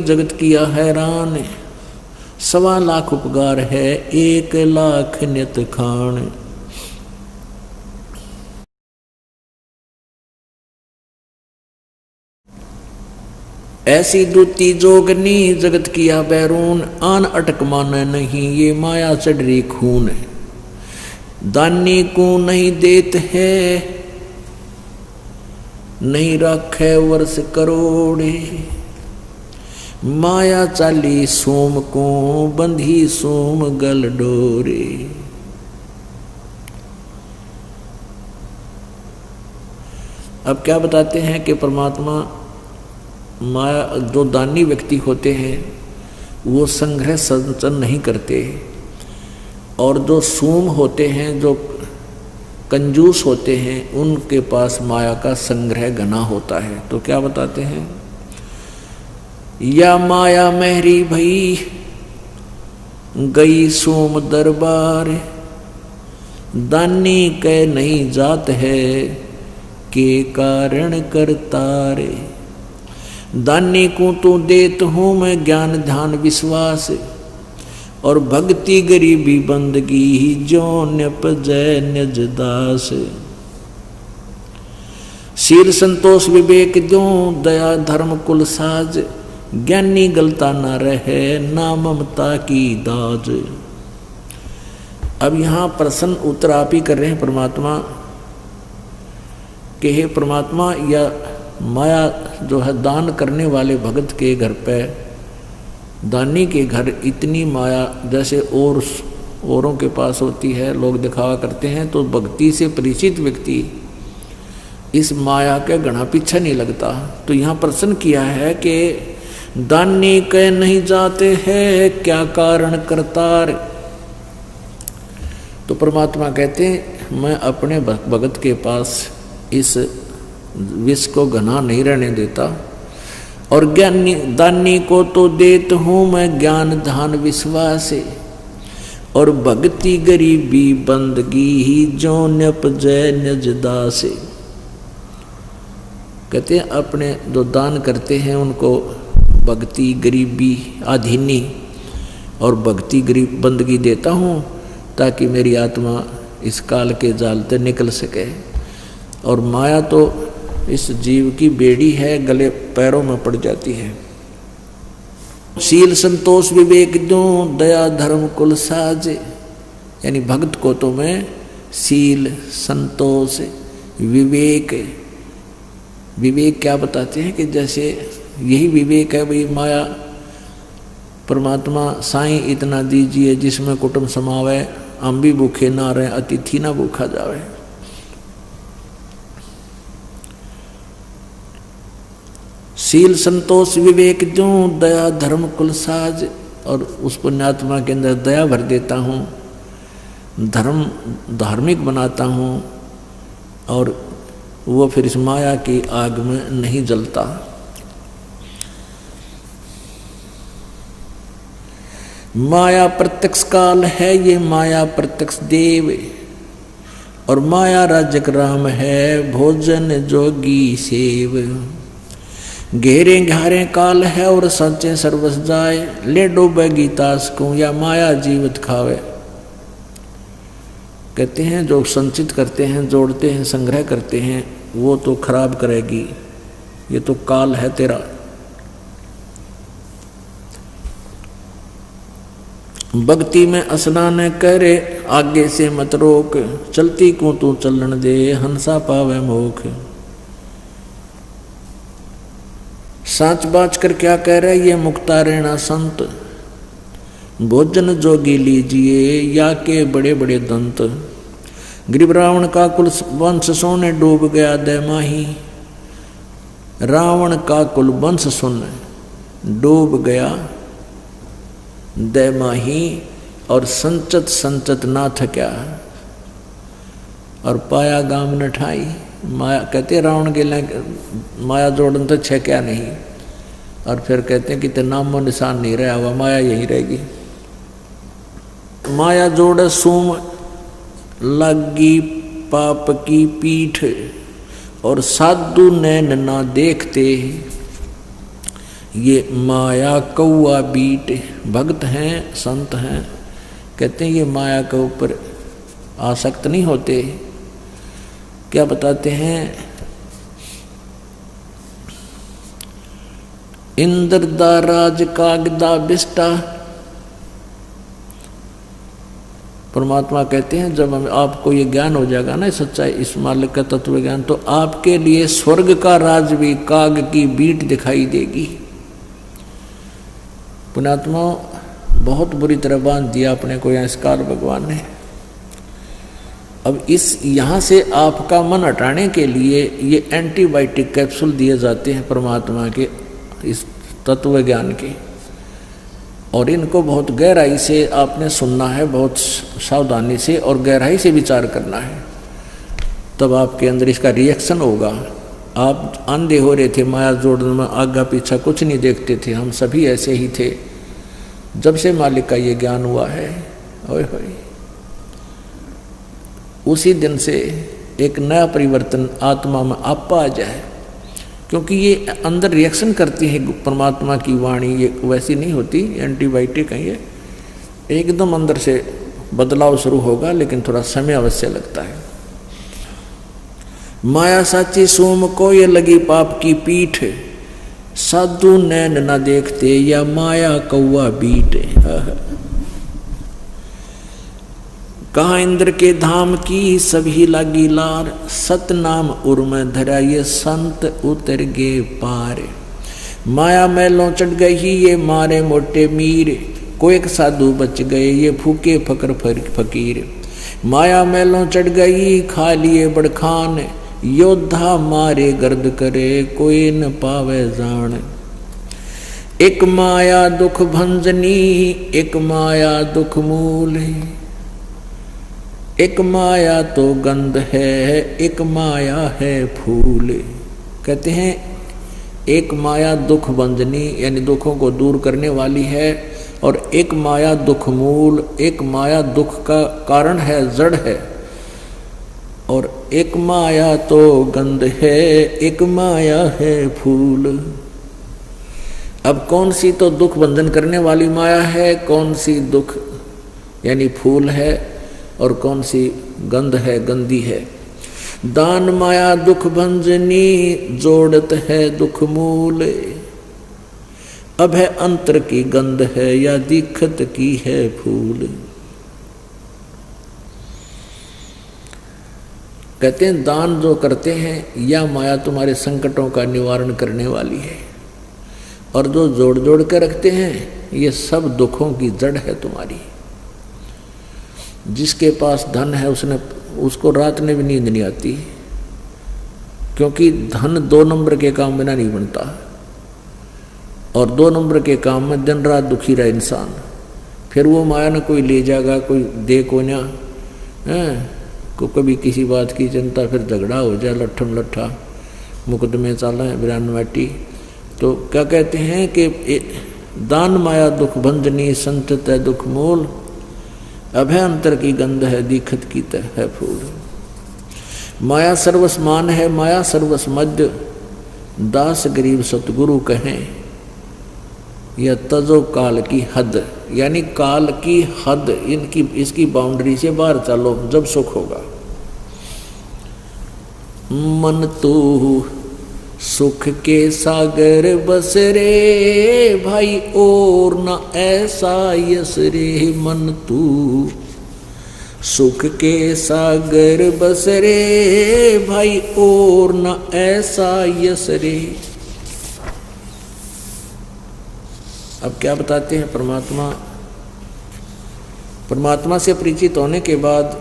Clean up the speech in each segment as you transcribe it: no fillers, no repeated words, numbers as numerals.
जगत किया हैरान, 1.25 लाख उपकार है 1 लाख नित खान। ऐसी दूती जोगनी जगत किया बैरून, आन अटक माने नहीं ये माया चढ़ी खून। दानी को नहीं देत है नहीं रखे वर्ष करोड़े, माया चाली सोम को बंधी सोम गल डोरे। अब क्या बताते हैं कि परमात्मा माया, जो दानी व्यक्ति होते हैं वो संग्रह संचन नहीं करते, और जो सूम होते हैं, जो कंजूस होते हैं, उनके पास माया का संग्रह घना होता है। तो क्या बताते हैं, या माया महरी भई गई सोम दरबार, दानी के नहीं जात है के कारण करतारे। दानी को तो देत हूँ मैं ज्ञान ध्यान विश्वास, और भक्ति गरीबी बंदगी जो न्यपजय निज दास। शील संतोष विवेक जो दया धर्म कुल साज, ज्ञानी गलता न रहे ना ममता की दाज। अब यहाँ प्रश्न उत्तर आप ही कर रहे हैं परमात्मा कि हे परमात्मा, या माया जो है दान करने वाले भगत के घर पे, दानी के घर इतनी माया जैसे औरों के पास होती है, लोग दिखावा करते हैं, तो भक्ति से परिचित व्यक्ति इस माया के घना पीछे नहीं लगता। तो यहाँ प्रश्न किया है कि दानी के नहीं जाते हैं क्या कारण करतार। तो परमात्मा कहते हैं मैं अपने भगत के पास इस विष को घना नहीं रहने देता, और ज्ञानी दानी को तो देत हूँ मैं ज्ञान ध्यान विश्वास, और भक्ति गरीबी बंदगी ही जो न्यपजय निज दास। कहते हैं अपने जो दान करते हैं उनको भक्ति गरीबी आधीनी और भक्ति गरीब बंदगी देता हूँ, ताकि मेरी आत्मा इस काल के जाल से निकल सके। और माया तो इस जीव की बेड़ी है, गले पैरों में पड़ जाती है। शील संतोष विवेक जो दया धर्म कुल साज, यानी भक्त को तो मैं शील संतोष विवेक, विवेक क्या बताते हैं कि जैसे यही विवेक है भाई, माया परमात्मा साईं इतना दीजिए जिसमें कुटुंब समावे, हम भी भूखे ना रहे अतिथि ना भूखा जावे। शील संतोष विवेक जो दया धर्म कुल साज, और उस पुण्यात्मा के अंदर दया भर देता हूँ, धर्म धार्मिक बनाता हूँ, और वो फिर इस माया की आग में नहीं जलता। माया प्रत्यक्ष काल है ये माया प्रत्यक्ष देव, और माया राजक राम है भोजन जोगी सेव। घेरे घारे काल है और सचे सर्वस जाए, ले डूबे गीतास को या माया जीवित खावे। कहते हैं जो संचित करते हैं, जोड़ते हैं, संग्रह करते हैं, वो तो खराब करेगी, ये तो काल है तेरा। भक्ति में स्नान करे आगे से मत रोक, चलती को तू चलन दे हंसा पावे मोख। साच बाच कर क्या कह रहे ये मुक्ता रहना संत, भोजन जोगी लीजिए या के बड़े बड़े दंत। गरीब रावण का कुल वंश सोने डूब गया दैमाही, रावण का कुल वंश सुन डूब गया दैमाही, और संचत संचत ना थक्या और पाया गाम न ठाई। माया कहते रावण के लिए माया जोड़न तो छे क्या नहीं, और फिर कहते हैं कि तेरा नामो निशान नहीं रहा हुआ, माया यही रहेगी। माया जोड़ सूम लगी पाप की पीठ, और साधु नैन ना देखते ये माया कौआ बीट, भक्त हैं संत हैं, कहते हैं ये माया के ऊपर आसक्त नहीं होते। क्या बताते हैं, इंद्र दा राज कागदा बिस्टा। परमात्मा कहते हैं जब आपको ये ज्ञान हो जाएगा ना सच्चाई, इस मालिक का तत्व ज्ञान, तो आपके लिए स्वर्ग का राज भी काग की बीट दिखाई देगी। पुण्यात्मा बहुत बुरी तरह बांध दिया अपने को यहाँ इस काल भगवान ने। अब इस यहाँ से आपका मन हटाने के लिए ये एंटीबायोटिक कैप्सूल दिए जाते हैं परमात्मा के इस तत्व ज्ञान के, और इनको बहुत गहराई से आपने सुनना है, बहुत सावधानी से और गहराई से विचार करना है, तब आपके अंदर इसका रिएक्शन होगा। आप अंधे हो रहे थे माया जोड़ने में, आगे पीछा कुछ नहीं देखते थे, हम सभी ऐसे ही थे। जब से मालिक का ये ज्ञान हुआ है, ओए होए, उसी दिन से एक नया परिवर्तन आत्मा में आपा आ जाए, क्योंकि ये अंदर रिएक्शन करती है परमात्मा की वाणी, ये वैसी नहीं होती एंटीबायोटिक है, ये एकदम अंदर से बदलाव शुरू होगा, लेकिन थोड़ा समय अवश्य लगता है। माया साची सोम को ये लगी पाप की पीठ, साधु नैन न देखते या माया कौआ बीट। कहा इंद्र के धाम की सभी लागी लार, सतनाम उर्म धरा ये संत उतर गे पार। माया मैलों चढ़ गई ये मारे मोटे मीर, को एक साधु बच गए ये फूके फकर फकीर। माया मैलों चढ़ गई खा लिए बड़खान, योद्धा मारे गर्द करे कोई न पावे जान। एक माया दुख भंजनी एक माया दुख मूल, एक माया तो गंध है एक माया है फूल। कहते हैं एक माया दुख बंधनी यानी दुखों को दूर करने वाली है, और एक माया दुख मूल, एक माया दुख का कारण है, जड़ है, और एक माया तो गंध है एक माया है फूल। अब कौन सी तो दुख बंधन करने वाली माया है, कौन सी दुख यानी फूल है, और कौन सी गंध है, गंदी है। दान माया दुख भंजनी जोड़त है दुख मूल, अब है अंतर की गंध है या दिखत की है फूल। कहते हैं दान जो करते हैं या माया तुम्हारे संकटों का निवारण करने वाली है, और जो जोड़ जोड़ के रखते हैं ये सब दुखों की जड़ है तुम्हारी। जिसके पास धन है उसको रात में भी नींद नहीं आती, क्योंकि धन 2 नंबर के काम बिना नहीं बनता, और 2 नंबर के काम में दिन रात दुखी रहा इंसान। फिर वो माया न कोई ले जाएगा, कोई दे को ना को कभी किसी बात की चिंता, फिर झगड़ा हो जाए, लट्ठम लट्ठा मुकदमे चाला है बिरानवाटी। तो क्या कहते हैं कि दान माया दुख बंधनी संत है दुख मूल, अभय अंतर की गंध है दिखत की तह है फूल। माया सर्वस्मान है माया सर्वस मध्य, दास गरीब सतगुरु कहें यह तजो काल की हद, यानी काल की हद इसकी बाउंड्री से बाहर चलो जब सुख होगा। मन तू सुख के सागर बस रे भाई और न ऐसा यस रे। मन तू सुख के सागर बस रे भाई और न ऐसा यस रे। अब क्या बताते हैं परमात्मा से परिचित होने के बाद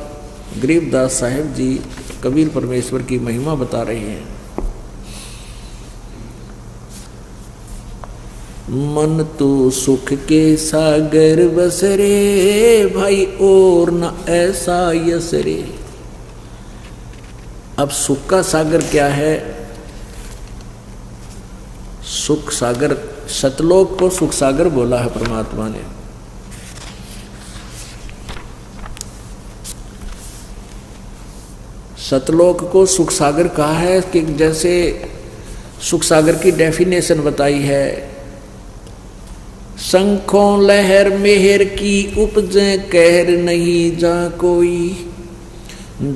गरीबदास साहिब जी कबीर परमेश्वर की महिमा बता रहे हैं। मन तो सुख के सागर बस रे भाई और न ऐसा यस रे। अब सुख का सागर क्या है? सुख सागर, सतलोक को सुख सागर बोला है परमात्मा ने। सतलोक को सुख सागर कहा है कि जैसे सुख सागर की डेफिनेशन बताई है शंखों लहर मेहर की उपजे कहर नहीं जा कोई,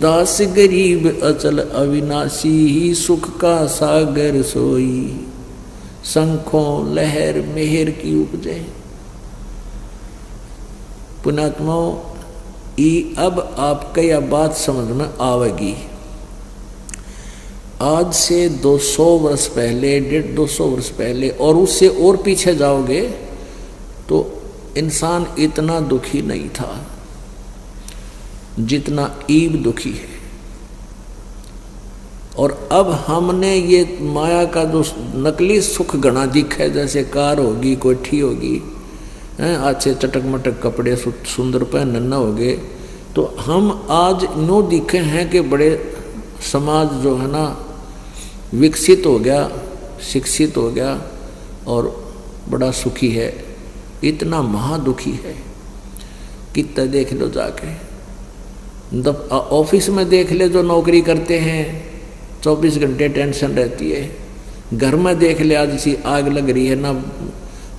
दास गरीब अचल अविनाशी सुख का सागर सोई। शंखों लहर मेहर की उपजे। पुण्यात्माओं, अब आपको यह बात समझ में आवेगी। आज से 200 वर्ष पहले, 150 वर्ष पहले और उससे और पीछे जाओगे तो इंसान इतना दुखी नहीं था जितना ईब दुखी है। और अब हमने ये माया का जो नकली सुख गणा दिखा है, जैसे कार होगी, कोठी होगी, अच्छे चटक मटक कपड़े सुंदर पहनना हो गए, तो हम आज नो दिखे हैं कि बड़े समाज जो है ना विकसित हो गया, शिक्षित हो गया और बड़ा सुखी है। इतना महादुखी है। कितना देख लो जाके, ऑफिस में देख ले जो नौकरी करते हैं, 24 घंटे टेंशन रहती है। घर में देख ले, आज सी आग लग रही है ना,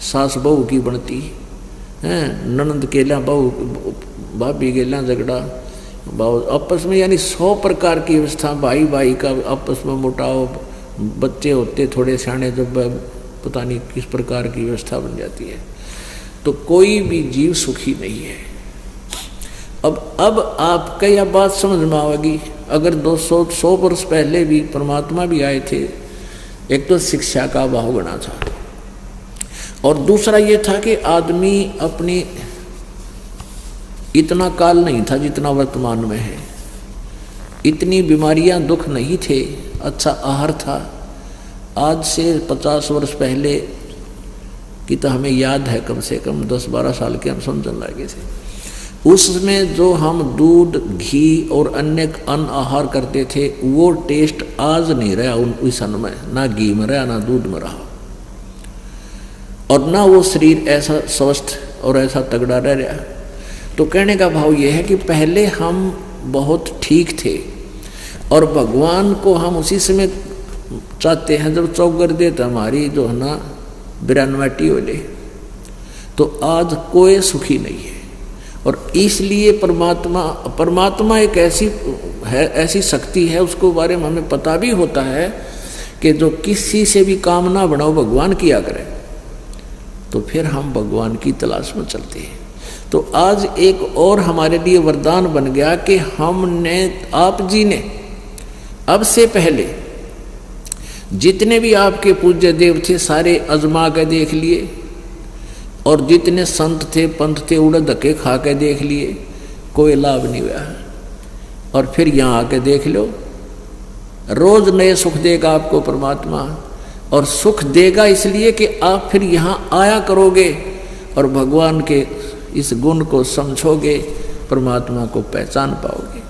सास बहू की बनती है, ननंद केला बहू, भाभी गेला झगड़ा भाव आपस में, यानी 100 प्रकार की व्यवस्था, भाई भाई का आपस में मुटाव, बच्चे होते थोड़े सियाने जब पता नहीं किस प्रकार की व्यवस्था बन जाती है। तो कोई भी जीव सुखी नहीं है। अब आपका यह बात समझ में आएगी। अगर 200 वर्ष पहले भी परमात्मा भी आए थे, एक तो शिक्षा का अभाव बना था और दूसरा ये था कि आदमी अपनी इतना काल नहीं था जितना वर्तमान में है। इतनी बीमारियां, दुख नहीं थे, अच्छा आहार था। आज से 50 वर्ष पहले की तो हमें याद है, कम से कम 10-12 साल के हम समझने लगे थे। उसमें जो हम दूध, घी और अन्य अन्न आहार करते थे, वो टेस्ट आज नहीं रहा उस अन्न में, ना घी में रहा, ना दूध में रहा, और ना वो शरीर ऐसा स्वस्थ और ऐसा तगड़ा रह रहा। तो कहने का भाव ये है कि पहले हम बहुत ठीक थे और भगवान को हम उसी समय चाहते हैं जब चौगर देते हमारी जो है ना 92 वाले। तो आज कोई सुखी नहीं है और इसलिए परमात्मा एक ऐसी शक्ति है, उसको बारे में हमें पता भी होता है कि जो किसी से भी काम ना बनाओ भगवान किया करे, तो फिर हम भगवान की तलाश में चलते हैं। तो आज एक और हमारे लिए वरदान बन गया कि हमने, आप जी ने अब से पहले जितने भी आपके पूज्य देव थे सारे आजमा के देख लिए, और जितने संत थे, पंथ थे, उड़ धक्के खा के देख लिए, कोई लाभ नहीं हुआ। और फिर यहाँ आके देख लो, रोज नए सुख देगा आपको परमात्मा, और सुख देगा इसलिए कि आप फिर यहाँ आया करोगे और भगवान के इस गुण को समझोगे, परमात्मा को पहचान पाओगे।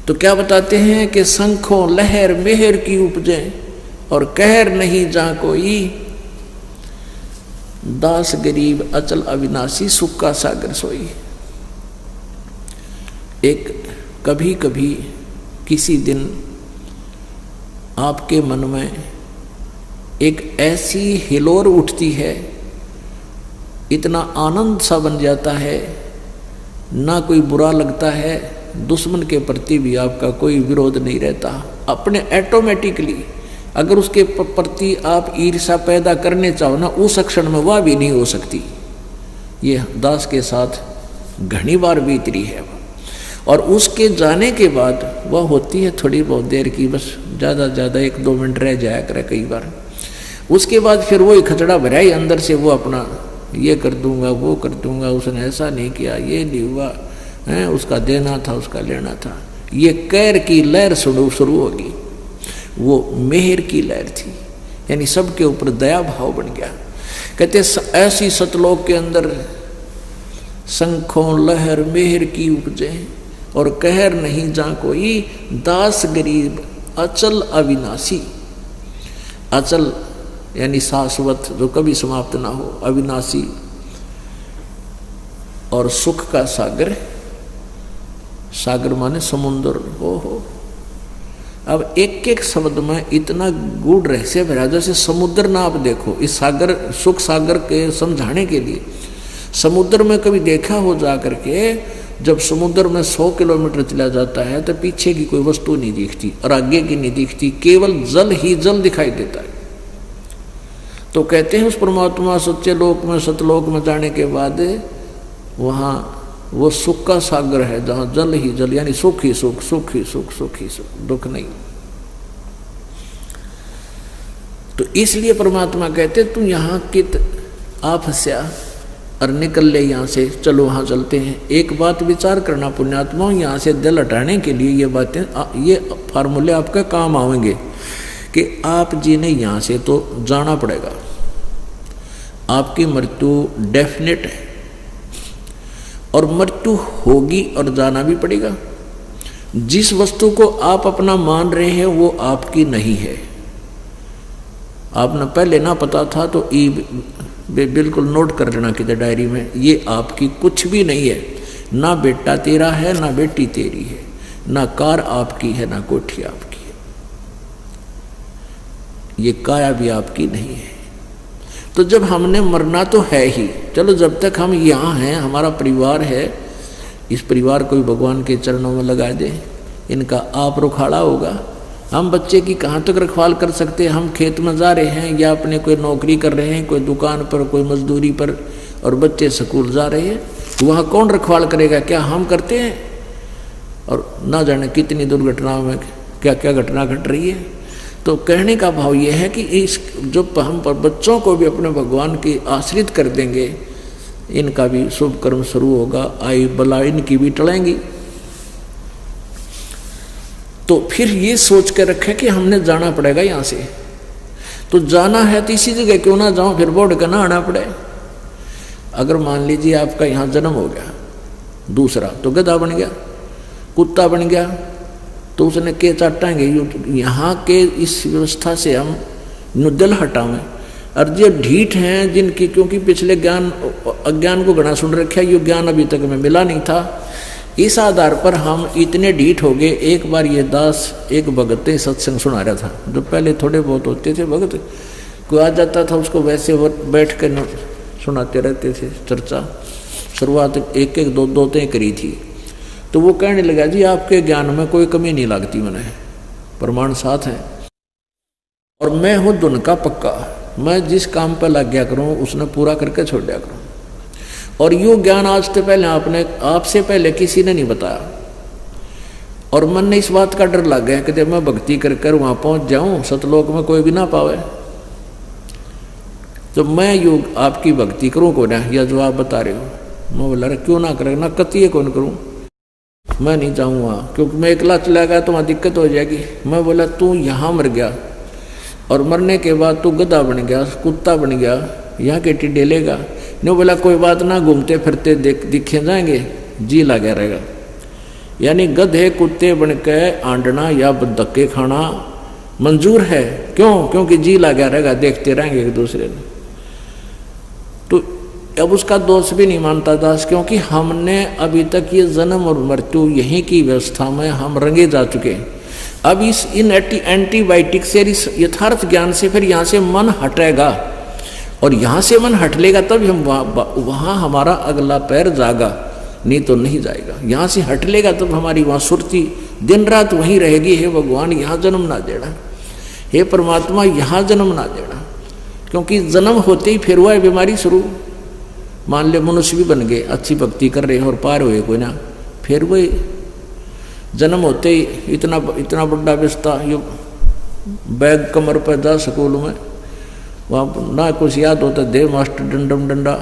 तो क्या बताते हैं कि शंखों लहर मेहर की उपजे और कहर नहीं जा कोई, दास गरीब अचल अविनाशी सुख का सागर सोई। एक कभी कभी किसी दिन आपके मन में एक ऐसी हिलोर उठती है, इतना आनंद सा बन जाता है, ना कोई बुरा लगता है, दुश्मन के प्रति भी आपका कोई विरोध नहीं रहता। अपने ऑटोमेटिकली अगर उसके प्रति आप ईर्ष्या पैदा करने चाहो ना, उस क्षण में वह भी नहीं हो सकती। ये दास के साथ घनी बार बीतरी है। और उसके जाने के बाद वह होती है थोड़ी बहुत देर की, बस ज़्यादा 1-2 मिनट रह जाया करे कई बार। उसके बाद फिर वही खचड़ा भरा ही अंदर से, वो अपना ये कर दूंगा, वो कर दूंगा, उसने ऐसा नहीं किया, ये नहीं हुआ है, उसका देना था, उसका लेना था। ये कैर की लहर शुरू होगी। वो मेहर की लहर थी, यानी सबके ऊपर दया भाव बन गया। कहते ऐसी सतलोक के अंदर शंखों लहर मेहर की उपजे और कहर नहीं जा कोई, दास गरीब अचल अविनाशी। अचल यानी शाश्वत, जो कभी समाप्त ना हो, अविनाशी और सुख का सागर। सागर माने समुद्र। हो अब एक एक शब्द में इतना गूढ़ रहस्य भरा, जैसे समुद्र ना आप देखो, इस सागर सुख सागर के समझाने के लिए समुद्र में कभी देखा हो जा करके, जब समुद्र में 100 किलोमीटर चला जाता है तो पीछे की कोई वस्तु नहीं दिखती और आगे की नहीं दिखती, केवल जल ही जल दिखाई देता है। तो कहते हैं उस परमात्मा सच्चे लोक में सतलोक में जाने के बाद वहाँ वो सुख का सागर है, जहाँ जल ही जल, यानी सुख ही सुख, सुख ही सुख, सुख ही सुख, दुख नहीं। तो इसलिए परमात्मा कहते तू यहाँ कित आप हंस्या और निकल ले यहाँ से, चलो वहाँ चलते हैं। एक बात विचार करना पुण्यात्माओं, यहाँ से दिल हटाने के लिए ये बातें, ये फार्मूले आपके काम आएंगे कि आप जी ने यहाँ से तो जाना पड़ेगा, आपकी मृत्यु डेफिनेट है और मृत्यु होगी और जाना भी पड़ेगा। जिस वस्तु को आप अपना मान रहे हैं वो आपकी नहीं है, आपने पहले ना पता था तो बिल्कुल नोट कर लेना किधर डायरी में, ये आपकी कुछ भी नहीं है। ना बेटा तेरा है, ना बेटी तेरी है, ना कार आपकी है, ना कोठी आपकी है, ये काया भी आपकी नहीं है। तो जब हमने मरना तो है ही, चलो जब तक हम यहाँ हैं, हमारा परिवार है, इस परिवार को भी भगवान के चरणों में लगा दे, इनका आप रुखाड़ा होगा। हम बच्चे की कहाँ तक रखवाल कर सकते हैं? हम खेत में जा रहे हैं या अपने कोई नौकरी कर रहे हैं, कोई दुकान पर, कोई मजदूरी पर, और बच्चे स्कूल जा रहे हैं, वहाँ कौन रखवाल करेगा? क्या हम करते हैं? और ना जाने कितनी दुर्घटनाओं में क्या क्या घटना घट रही है। तो कहने का भाव यह है कि इस जो हम पर बच्चों को भी अपने भगवान की आश्रित कर देंगे, इनका भी शुभ कर्म शुरू होगा, आई बला इनकी भी टलेंगी। तो फिर ये सोच के रखें कि हमने जाना पड़ेगा यहाँ से, तो जाना है तो इसी जगह क्यों ना जाऊं, फिर बोर्ड का ना आना पड़े। अगर मान लीजिए आपका यहाँ जन्म हो गया, दूसरा तो गधा बन गया, कुत्ता बन गया, तो उसने के चाटाएंगे। यहाँ के इस व्यवस्था से हम नुदल हटावें। और जो ढीठ हैं जिनकी, क्योंकि पिछले ज्ञान अज्ञान को घना सुन रखा, ये ज्ञान अभी तक में मिला नहीं था, इस आधार पर हम इतने ढीठ हो गए। एक बार ये दास एक भगत सत्संग सुना रहा था, जो पहले थोड़े बहुत होते थे भगत, कोई आ जाता था उसको वैसे बैठ कर सुनाते रहते थे चर्चा। शुरुआत एक एक दो दो करी थी। तो वो कहने लगा जी आपके ज्ञान में कोई कमी नहीं लगती, मैंने प्रमाण साथ है, और मैं हूँ धुन का पक्का, मैं जिस काम पर लग गया करूँ उसने पूरा करके छोड़ दिया करूँ। और यो ज्ञान आज से पहले आपसे पहले किसी ने नहीं बताया, और मन ने इस बात का डर लग गया कि जब मैं भक्ति कर कर वहाँ पहुँच जाऊँ, सतलोक में कोई भी ना पावे, तो मैं यो आपकी भक्ति करूँ को ना, या जो आप बता रहे हो। मैं बोला अरे क्यों ना करे, ना कतिए कौन करूँ, मैं नहीं जाऊँगा, क्योंकि मैं अकेला चला गया तो वहाँ दिक्कत हो जाएगी। मैं बोला तू यहाँ मर गया और मरने के बाद तू गधा बन गया, कुत्ता बन गया, यहाँ के टिड्डे लेगा। नहीं बोला कोई बात ना, घूमते फिरते दिखे जाएंगे, जी लगा रहेगा। यानी गधे कुत्ते बन के आंडना या धक्के खाना मंजूर है, क्यों? क्योंकि जी लगा रहेगा, देखते रहेंगे एक दूसरे को। तो अब उसका दोष भी नहीं मानता दास, क्योंकि हमने अभी तक ये जन्म और मृत्यु यहीं की व्यवस्था में हम रंगे जा चुके हैं। अब इन एंटीबायोटिक से, इस यथार्थ ज्ञान से फिर यहाँ से मन हटेगा, और यहाँ से मन हट लेगा तब हम वहाँ हमारा अगला पैर जागा, नहीं तो नहीं जाएगा। यहाँ से हट लेगा तब हमारी वहाँ सुरती दिन रात वहीं रहेगी। हे भगवान यहाँ जन्म ना देना, हे परमात्मा यहाँ जन्म ना देना, क्योंकि जन्म होते ही फिर हुआ है बीमारी शुरू। मान ले मनुष्य भी बन गए, अच्छी भक्ति कर रहे हैं और पार हुए कोई ना, फिर वही जन्म होते ही इतना बड़ा बिस्ता, यो बैग कमर पर जा स्कूल में, वहाँ ना कुछ याद होता, दे मास्टर डंडम डंडा,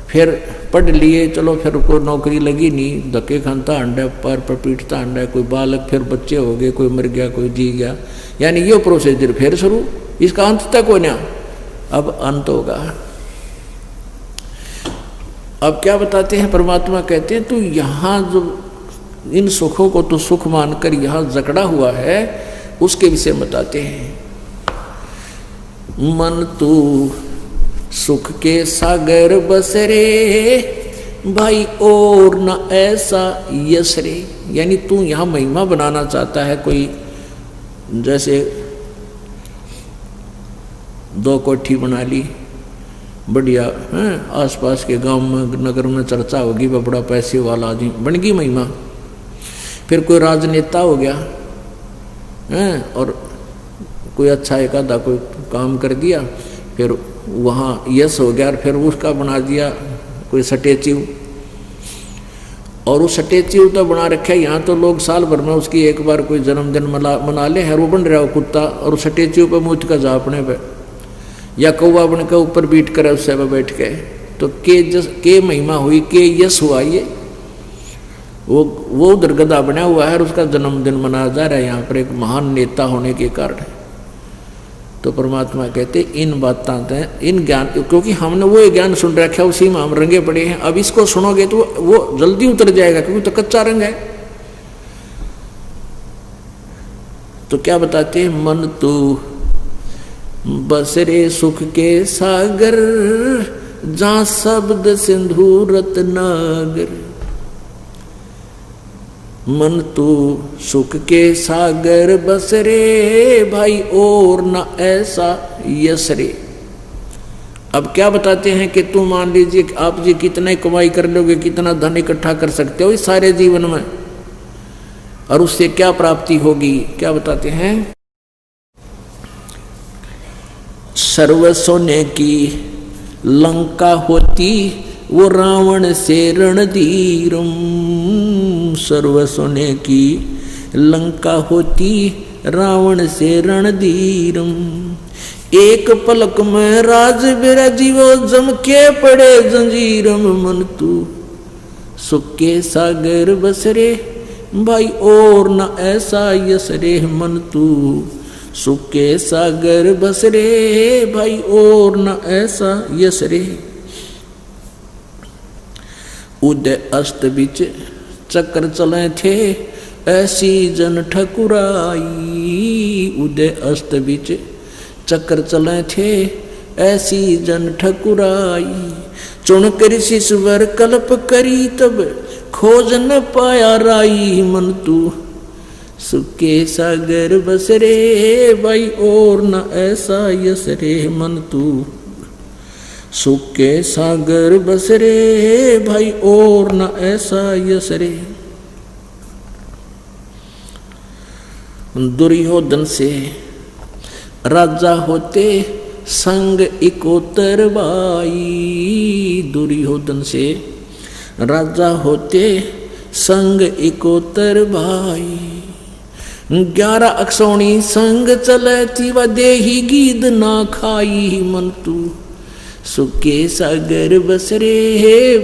फिर पढ़ लिए, चलो फिर कोई नौकरी लगी नहीं, धक्के खानता अंडा, पैर पर पीटता अंडा, कोई बालक, फिर बच्चे हो गए, कोई मर गया, कोई जी गया, यानी ये प्रोसीजर फिर शुरू, इसका अंत तक हो ना, अब अंत होगा। अब क्या बताते हैं परमात्मा, कहते हैं तू यहाँ जो इन सुखों को तो सुख मानकर यहाँ जकड़ा हुआ है, उसके विषय बताते हैं। मन तू सुख के सागर बसरे, भाई और न ऐसा यस रे। यानी तू यहाँ महिमा बनाना चाहता है, कोई जैसे 2 कोठी बना ली बढ़िया है, आसपास के गांव में नगर में चर्चा होगी, वह बड़ा पैसे वाला आदमी बन गई महिमा। फिर कोई राजनेता हो गया है और कोई अच्छा एक आधा कोई काम कर दिया, फिर वहाँ यश हो गया और फिर उसका बना दिया कोई स्टैच्यू, और वो स्टैच्यू तो बना रखा है। यहाँ तो लोग साल भर में उसकी एक बार कोई जन्मदिन मना ले है, वो बन रहा है वो कुत्ता, और स्टैच्यू पे मूछ का जा अपने पे, या कौवा बन के ऊपर बीट करे उससे पे बैठ के, तो के महिमा हुई, के यश हुआ ये। वो उधर गधा बना हुआ है और उसका जन्मदिन मनाया जा रहा है यहाँ पर एक महान नेता होने के कारण। तो परमात्मा कहते इन बातों इन ज्ञान, क्योंकि हमने वो ज्ञान सुन रखा है उसी में हम रंगे पड़े हैं, अब इसको सुनोगे तो वो जल्दी उतर जाएगा क्योंकि तो कच्चा रंग है। तो क्या बताते हैं, मन तू बसरे सुख के सागर, जहां शब्द सिंधु रत्नागर। मन तू सुख के सागर बसरे, भाई और न ऐसा यसरे। अब क्या बताते हैं कि तुम मान लीजिए आप जी कितना कमाई कर लोगे, कितना धन इकट्ठा कर सकते हो इस सारे जीवन में, और उससे क्या प्राप्ति होगी। क्या बताते हैं, सर्व सोने की लंका होती, वो रावण से रणधीरम। सर्व सोने की लंका होती, रावण से रणधीरम। एक पलक में राज बिराजी, वो जम के पड़े जंजीरम। मन तू सुख के सागर बसरे, भाई और न ऐसा यसरे। मन तू सुख के सागर बसरे, भाई और न ऐसा यसरे। उदय अस्त बीच चक्कर चले थे, ऐसी जन ठकुराई। उदय अस्त बीच चक्कर चले थे, ऐसी जन ठकुराई। चुन कर शिशुवर कल्प करी, तब खोज न पाया राई। मन तू सुख के सागर बसरे, भाई और न ऐसा यसरे। मन तू सुख के सागर बसरे, भाई और न ऐसा यसरे। दुर्योधन से राजा होते, संग इकोतर बाई। दुर्योधन से राजा होते, संग इकोतर भाई। 11 अक्षौणी संग चले थी, व देही गीद ना खाई। मन तू सुख के सागर बसरे,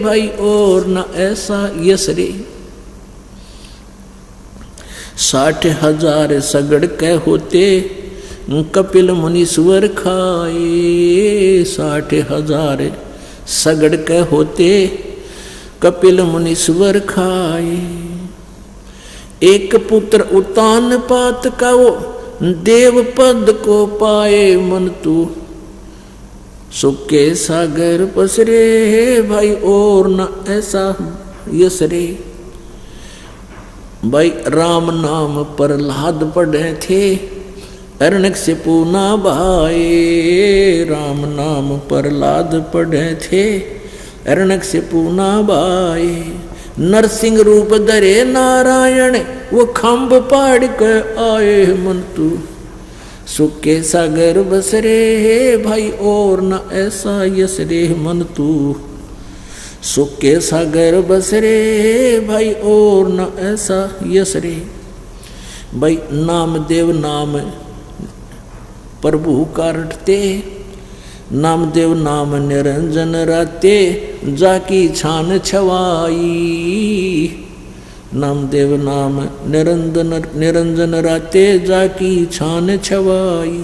भाई और न ऐसा यसरे। 60,000 सगड़ के होते, कपिल मुनीश्वर खाए। 60,000 सगड़ के होते, कपिल मुनीश्वर खाए। एक पुत्र उतान पात का, वो देव पद को पाए। मन तू सुख के सागर बसरे, भाई और न ऐसा यसरे। भाई राम नाम प्रहलाद पढ़े थे, अरण्यक से पूना भाए। राम नाम प्रहलाद पढ़े थे, अरण्यक से पूना भाए। नरसिंह रूप धरे नारायण, वो खम्भ पाड़ के आए। मन तू सुख के सागर बसरे, भाई और न ऐसा यसरे। मन तू सुख के सागर बसरे, भाई और न ऐसा यसरे। भाई नामदेव नाम प्रभु का रटते, नामदेव नाम निरंजन राते, जाकी छान छवाई। नामदेव नाम निरंजन राते, जाकी छान छवाई।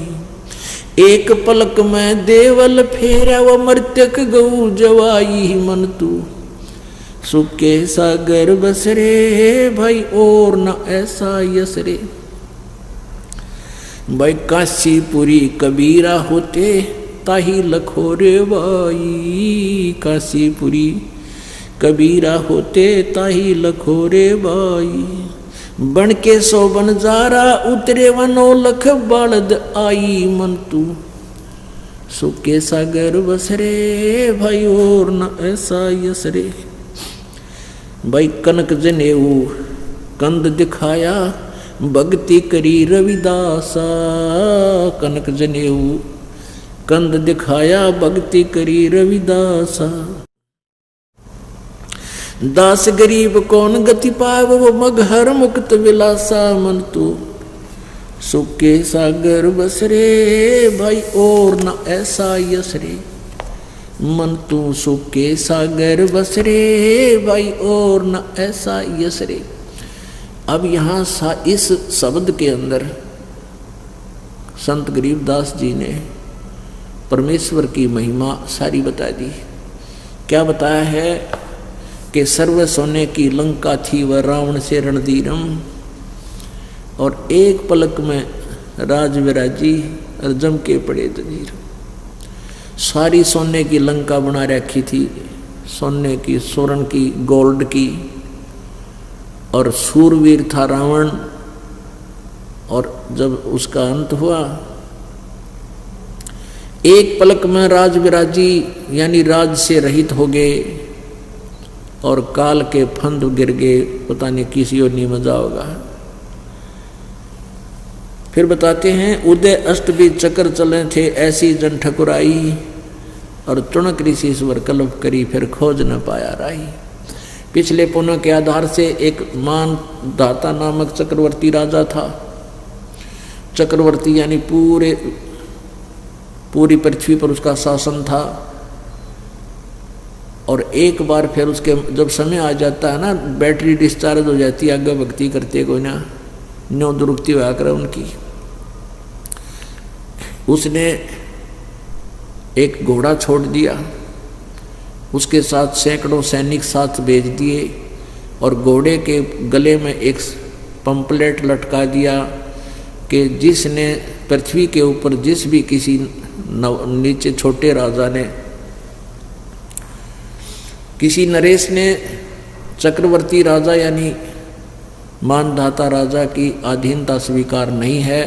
एक पलक में देवल फेरा, वो मर्त्यक गऊ जवाई। मन तू सुख के सागर बसरे, भाई और न ऐसा यसरे। भाई काशीपुरी कबीरा होते, ताही लखोरे बाई। काशीपुरी कबीरा होते, ताही लखोरे बाई। बन के सो बनजारा उतरे वनो लख बालद आई मन तू सुके सागर बसरे भाई और न ऐसा यसरे। भाई कनक जनेऊ कंद दिखाया भक्ति करी रविदासा। कनक जनेऊ कंद दिखाया भक्ति करी रविदासा। दास गरीब कौन गति पाव वो मगहर मुक्त विलासा। मन तू सुके सागर बसरे भाई और न ऐसा यसरे। मन तू सुके सागर बसरे भाई और न ऐसा यसरे। अब यहाँ इस शब्द के अंदर संत गरीबदास जी ने परमेश्वर की महिमा सारी बता दी। क्या बताया है कि सर्व सोने की लंका थी वह रावण से रणधीरम, और एक पलक में राज विराजी और जम के पड़े जंजीर। सारी सोने की लंका बना रखी थी, सोने की, स्वर्ण की, गोल्ड की, और सूरवीर था रावण। और जब उसका अंत हुआ एक पलक में राज विराजी यानी राज से रहित हो गए और काल के फंद गिर गए। पता नहीं किसी और नहीं मजा होगा। फिर बताते हैं उदय अष्ट भी चक्र चले थे ऐसी जन ठकुराई, और तुणक ऋषि स्वर कल्प करी फिर खोज न पाया राही। पिछले पुनः के आधार से एक मान दाता नामक चक्रवर्ती राजा था। चक्रवर्ती यानी पूरी पृथ्वी पर उसका शासन था। और एक बार फिर उसके जब समय आ जाता है ना, बैटरी डिस्चार्ज हो जाती है, आगे भक्ति करते कोई ना न्यो दुरुक्ति हुआ कर उनकी। उसने एक घोड़ा छोड़ दिया, उसके साथ सैकड़ों सैनिक साथ भेज दिए, और घोड़े के गले में एक पंपलेट लटका दिया कि जिसने पृथ्वी के ऊपर जिस भी किसी नीचे छोटे राजा ने, किसी नरेश ने चक्रवर्ती राजा यानी मानधाता राजा की अधीनता स्वीकार नहीं है,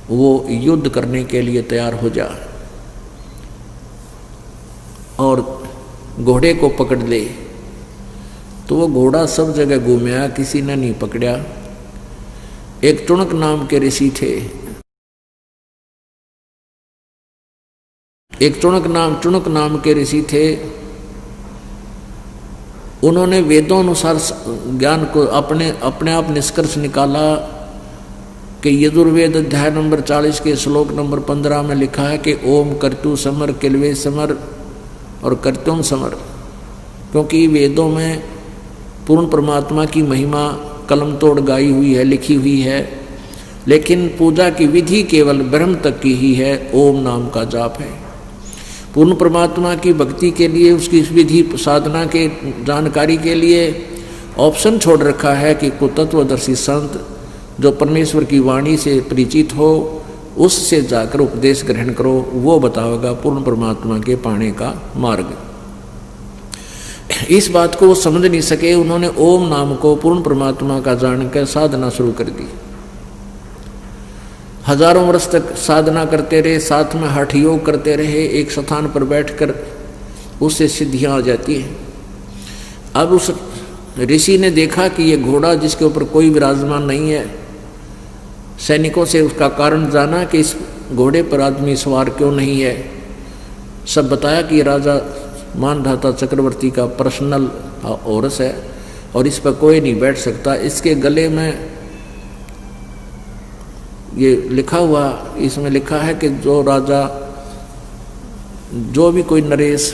वो युद्ध करने के लिए तैयार हो जा और घोड़े को पकड़ ले। तो वो घोड़ा सब जगह घूमया, किसी ने नहीं पकड़ा। एक टुणक नाम के ऋषि थे, टुणक नाम के ऋषि थे। उन्होंने वेदों अनुसार ज्ञान को अपने आप निष्कर्ष निकाला कि यजुर्वेद अध्याय नंबर 40 के श्लोक नंबर 15 में लिखा है कि ओम कर्तु समर किलवे समर और कर्तुम समर। क्योंकि वेदों में पूर्ण परमात्मा की महिमा कलम तोड़ गाई हुई है, लिखी हुई है, लेकिन पूजा की विधि केवल ब्रह्म तक की ही है, ओम नाम का जाप है। पूर्ण परमात्मा की भक्ति के लिए, उसकी विधि साधना के जानकारी के लिए ऑप्शन छोड़ रखा है कि कुतत्वदर्शी संत जो परमेश्वर की वाणी से परिचित हो उससे जाकर उपदेश ग्रहण करो, वो बताओगा पूर्ण परमात्मा के पाने का मार्ग। इस बात को वो समझ नहीं सके, उन्होंने ओम नाम को पूर्ण परमात्मा का जानकर साधना शुरू कर दी। हजारों वर्ष तक साधना करते रहे, साथ में हठ योग करते रहे, एक स्थान पर बैठकर उससे सिद्धियां आ जाती हैं। अब उस ऋषि ने देखा कि ये घोड़ा जिसके ऊपर कोई विराजमान नहीं है, सैनिकों से उसका कारण जाना कि इस घोड़े पर आदमी सवार क्यों नहीं है। सब बताया कि राजा मानधाता चक्रवर्ती का पर्सनल औरस है और इस पर कोई नहीं बैठ सकता। इसके गले में ये लिखा हुआ, इसमें लिखा है कि जो राजा, जो भी कोई नरेश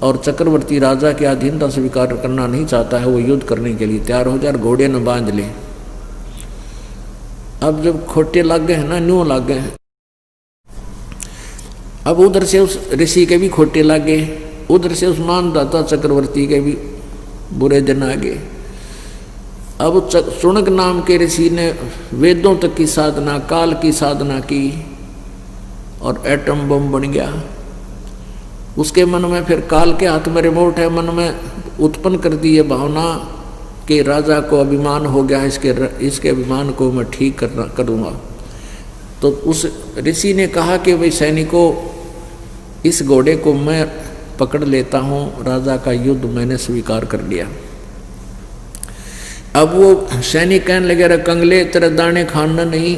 और चक्रवर्ती राजा के अधीनता स्वीकार करना नहीं चाहता है, वो युद्ध करने के लिए तैयार हो जाए और घोड़े न बांध ले। अब जब खोटे लग गए हैं ना, न्यू लग गए हैं, अब उधर से उस ऋषि के भी खोटे लग गए, उधर से उस मानधाता चक्रवर्ती के भी बुरे दिन आ गए। अब चुणक नाम के ऋषि ने वेदों तक की साधना, काल की साधना की और एटम बम बन गया। उसके मन में फिर काल के हाथ में रिमोट है, मन में उत्पन्न कर दी ये भावना कि राजा को अभिमान हो गया, इसके अभिमान को मैं ठीक करूँगा। तो उस ऋषि ने कहा कि भाई सैनिकों, इस घोड़े को मैं पकड़ लेता हूँ, राजा का युद्ध मैंने स्वीकार कर लिया। अब वो सैनिक कहने लगे, अरे कंगले, तेरा दाने खाना नहीं,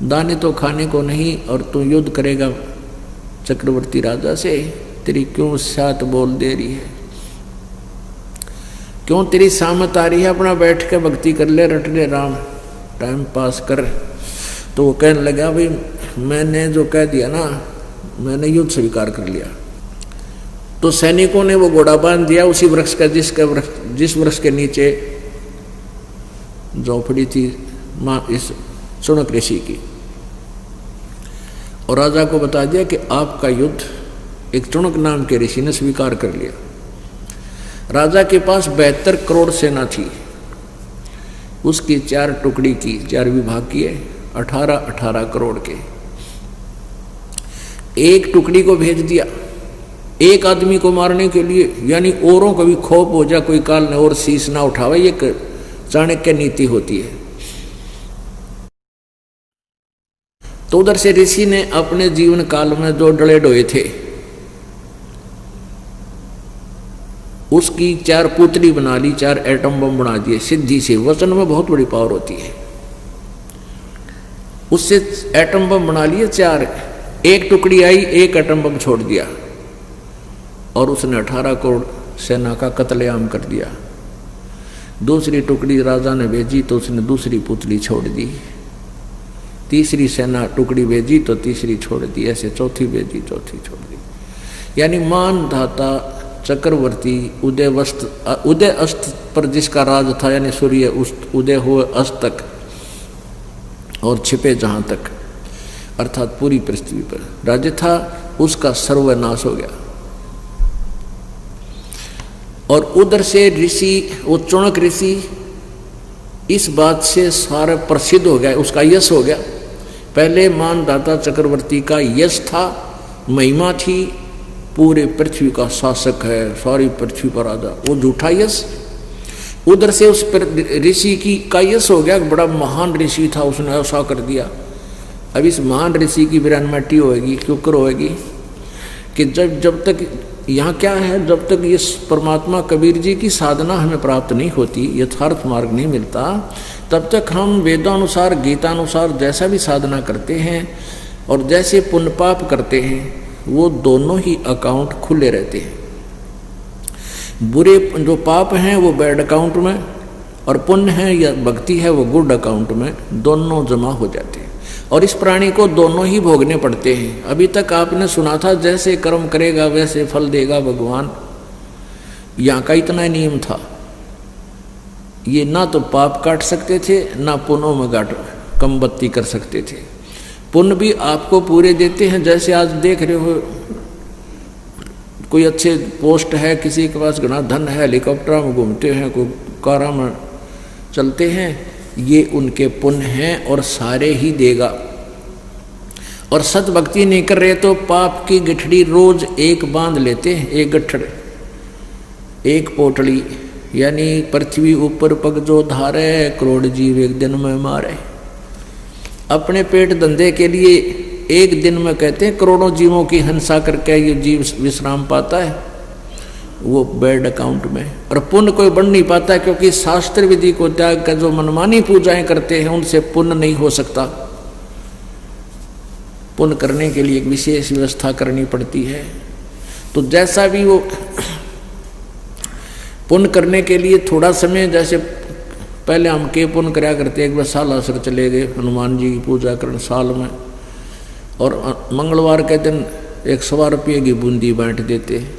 दाने तो खाने को नहीं, और तू युद्ध करेगा चक्रवर्ती राजा से? तेरी क्यों साथ बोल दे रही है, क्यों तेरी सामत आ रही है? अपना बैठ के भक्ति कर ले, रट ले राम, टाइम पास कर। तो वो कहने लगा, भाई मैंने जो कह दिया ना, मैंने युद्ध स्वीकार कर लिया। तो सैनिकों ने वो घोड़ा बांध दिया उसी वृक्ष का, जिस वृक्ष के नीचे झोपड़ी थी माँ इस चुनक ऋषि की, और राजा को बता दिया कि आपका युद्ध एक चुनक नाम के ऋषि ने स्वीकार कर लिया। राजा के पास 72 करोड़ सेना थी, उसकी 4 टुकड़ी की, 4 विभाग किए, 18 करोड़ के। एक टुकड़ी को भेज दिया एक आदमी को मारने के लिए, यानी औरों को भी खौफ हो जाए, कोई काल ने और शीश ना उठावे, ये चाणक्य नीति होती है। तो उधर से ऋषि ने अपने जीवन काल में जो डले डोए थे उसकी 4 पुतली बना ली, 4 एटम बम बना दिए सिद्धि से। वचन में बहुत बड़ी पावर होती है। उससे एटम बम बना लिए 4, एक टुकड़ी आई, एक एटम बम छोड़ दिया, और उसने 18 करोड़ सेना का कत्लेआम कर दिया। दूसरी टुकड़ी राजा ने भेजी तो उसने दूसरी पुतली छोड़ दी, तीसरी सेना टुकड़ी भेजी तो तीसरी छोड़ दी, ऐसे चौथी भेजी, चौथी छोड़ दी। यानी मानधाता चक्रवर्ती उदय अस्त पर जिसका राज था, यानी सूर्य उदय हुए अस्त तक और छिपे जहां तक, अर्थात पूरी पृथ्वी पर राज्य था, उसका सर्वनाश हो गया। और उधर से ऋषि, वो चुनक ऋषि इस बात से सारा प्रसिद्ध हो गया, उसका यश हो गया। पहले मानदाता चक्रवर्ती का यश था, महिमा थी, पूरे पृथ्वी का शासक है, सारी पृथ्वी पर राजा, वो झूठा यश। उधर से उस ऋषि की का यश हो गया, बड़ा महान ऋषि था, उसने ऐसा कर दिया। अब इस महान ऋषि की विरानमटी होएगी, क्यों होएगी कि जब तक यहाँ क्या है, जब तक ये परमात्मा कबीर जी की साधना हमें प्राप्त नहीं होती, यथार्थ मार्ग नहीं मिलता, तब तक हम वेदानुसार गीतानुसार जैसा भी साधना करते हैं और जैसे पुण्य पाप करते हैं, वो दोनों ही अकाउंट खुले रहते हैं। बुरे जो पाप हैं वो बैड अकाउंट में, और पुण्य है या भक्ति है वो गुड अकाउंट में, दोनों जमा हो जाते हैं। और इस प्राणी को दोनों ही भोगने पड़ते हैं। अभी तक आपने सुना था जैसे कर्म करेगा वैसे फल देगा भगवान, यहाँ का इतना नियम था। ये ना तो पाप काट सकते थे, ना पुण्यों में कम बत्ती कर सकते थे। पुण्य भी आपको पूरे देते हैं, जैसे आज देख रहे हो कोई अच्छे पोस्ट है, किसी के पास घना धन है, हेलीकॉप्टर में घूमते हैं, कोई कारा में चलते हैं, ये उनके पुण्य हैं और सारे ही देगा। और सत भक्ति नहीं कर रहे तो पाप की गठड़ी रोज एक बांध लेते हैं, एक गठड़, एक पोटली, यानी पृथ्वी ऊपर पग जो धारे, करोड़ जीव एक दिन में मारे। अपने पेट धंधे के लिए एक दिन में कहते हैं करोड़ों जीवों की हिंसा करके ये जीव विश्राम पाता है, वो बैड अकाउंट में। और पुण्य कोई बढ़ नहीं पाता, क्योंकि शास्त्र विधि को त्याग कर जो मनमानी पूजाएं करते हैं उनसे पुण्य नहीं हो सकता। पुण्य करने के लिए एक विशेष व्यवस्था करनी पड़ती है। तो जैसा भी वो पुण्य करने के लिए थोड़ा समय, जैसे पहले हम के पुण्य कराया करते, एक बार सालासर चले गए हनुमान जी की पूजा करने साल में, और मंगलवार के दिन 100 रुपये की बूंदी बांट देते हैं।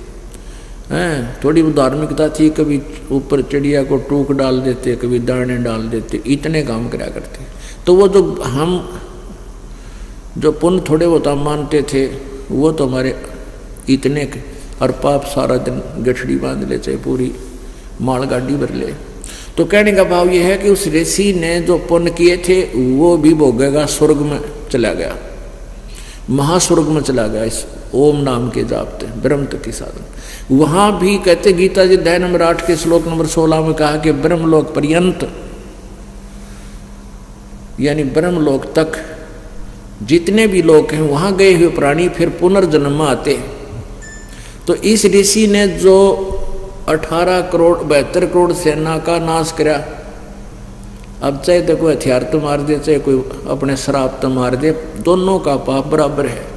थोड़ी धार्मिकता थी, कभी ऊपर चिड़िया को टूक डाल देते, कभी दाने डाल देते, इतने काम कराया करते। तो वो जो हम जो पुण्य थोड़े बहुत हम मानते थे, वो तो हमारे इतने, और पाप सारा दिन गठड़ी बांध ले, चाहे पूरी मालगाड़ी भर ले। तो कहने का भाव ये है कि उस ऋषि ने जो पुण्य किए थे वो भी भोगेगा, स्वर्ग में चला गया, महास्वर्ग में चला गया इस ओम नाम के जापते ब्रह्म की साधन। वहां भी कहते गीता जी अध्याय नंबर 8 के श्लोक नंबर 16 में कहा कि ब्रह्मलोक पर्यंत, यानी ब्रह्मलोक तक जितने भी लोग हैं वहां गए हुए प्राणी फिर पुनर्जन्म में आते हैं। तो इस ऋषि ने जो 18 करोड़ 72 करोड़ सेना का नाश करा, अब चाहे तो कोई हथियार तो मार दे, चाहे कोई अपने श्राप तो मार दे, दोनों का पाप बराबर है।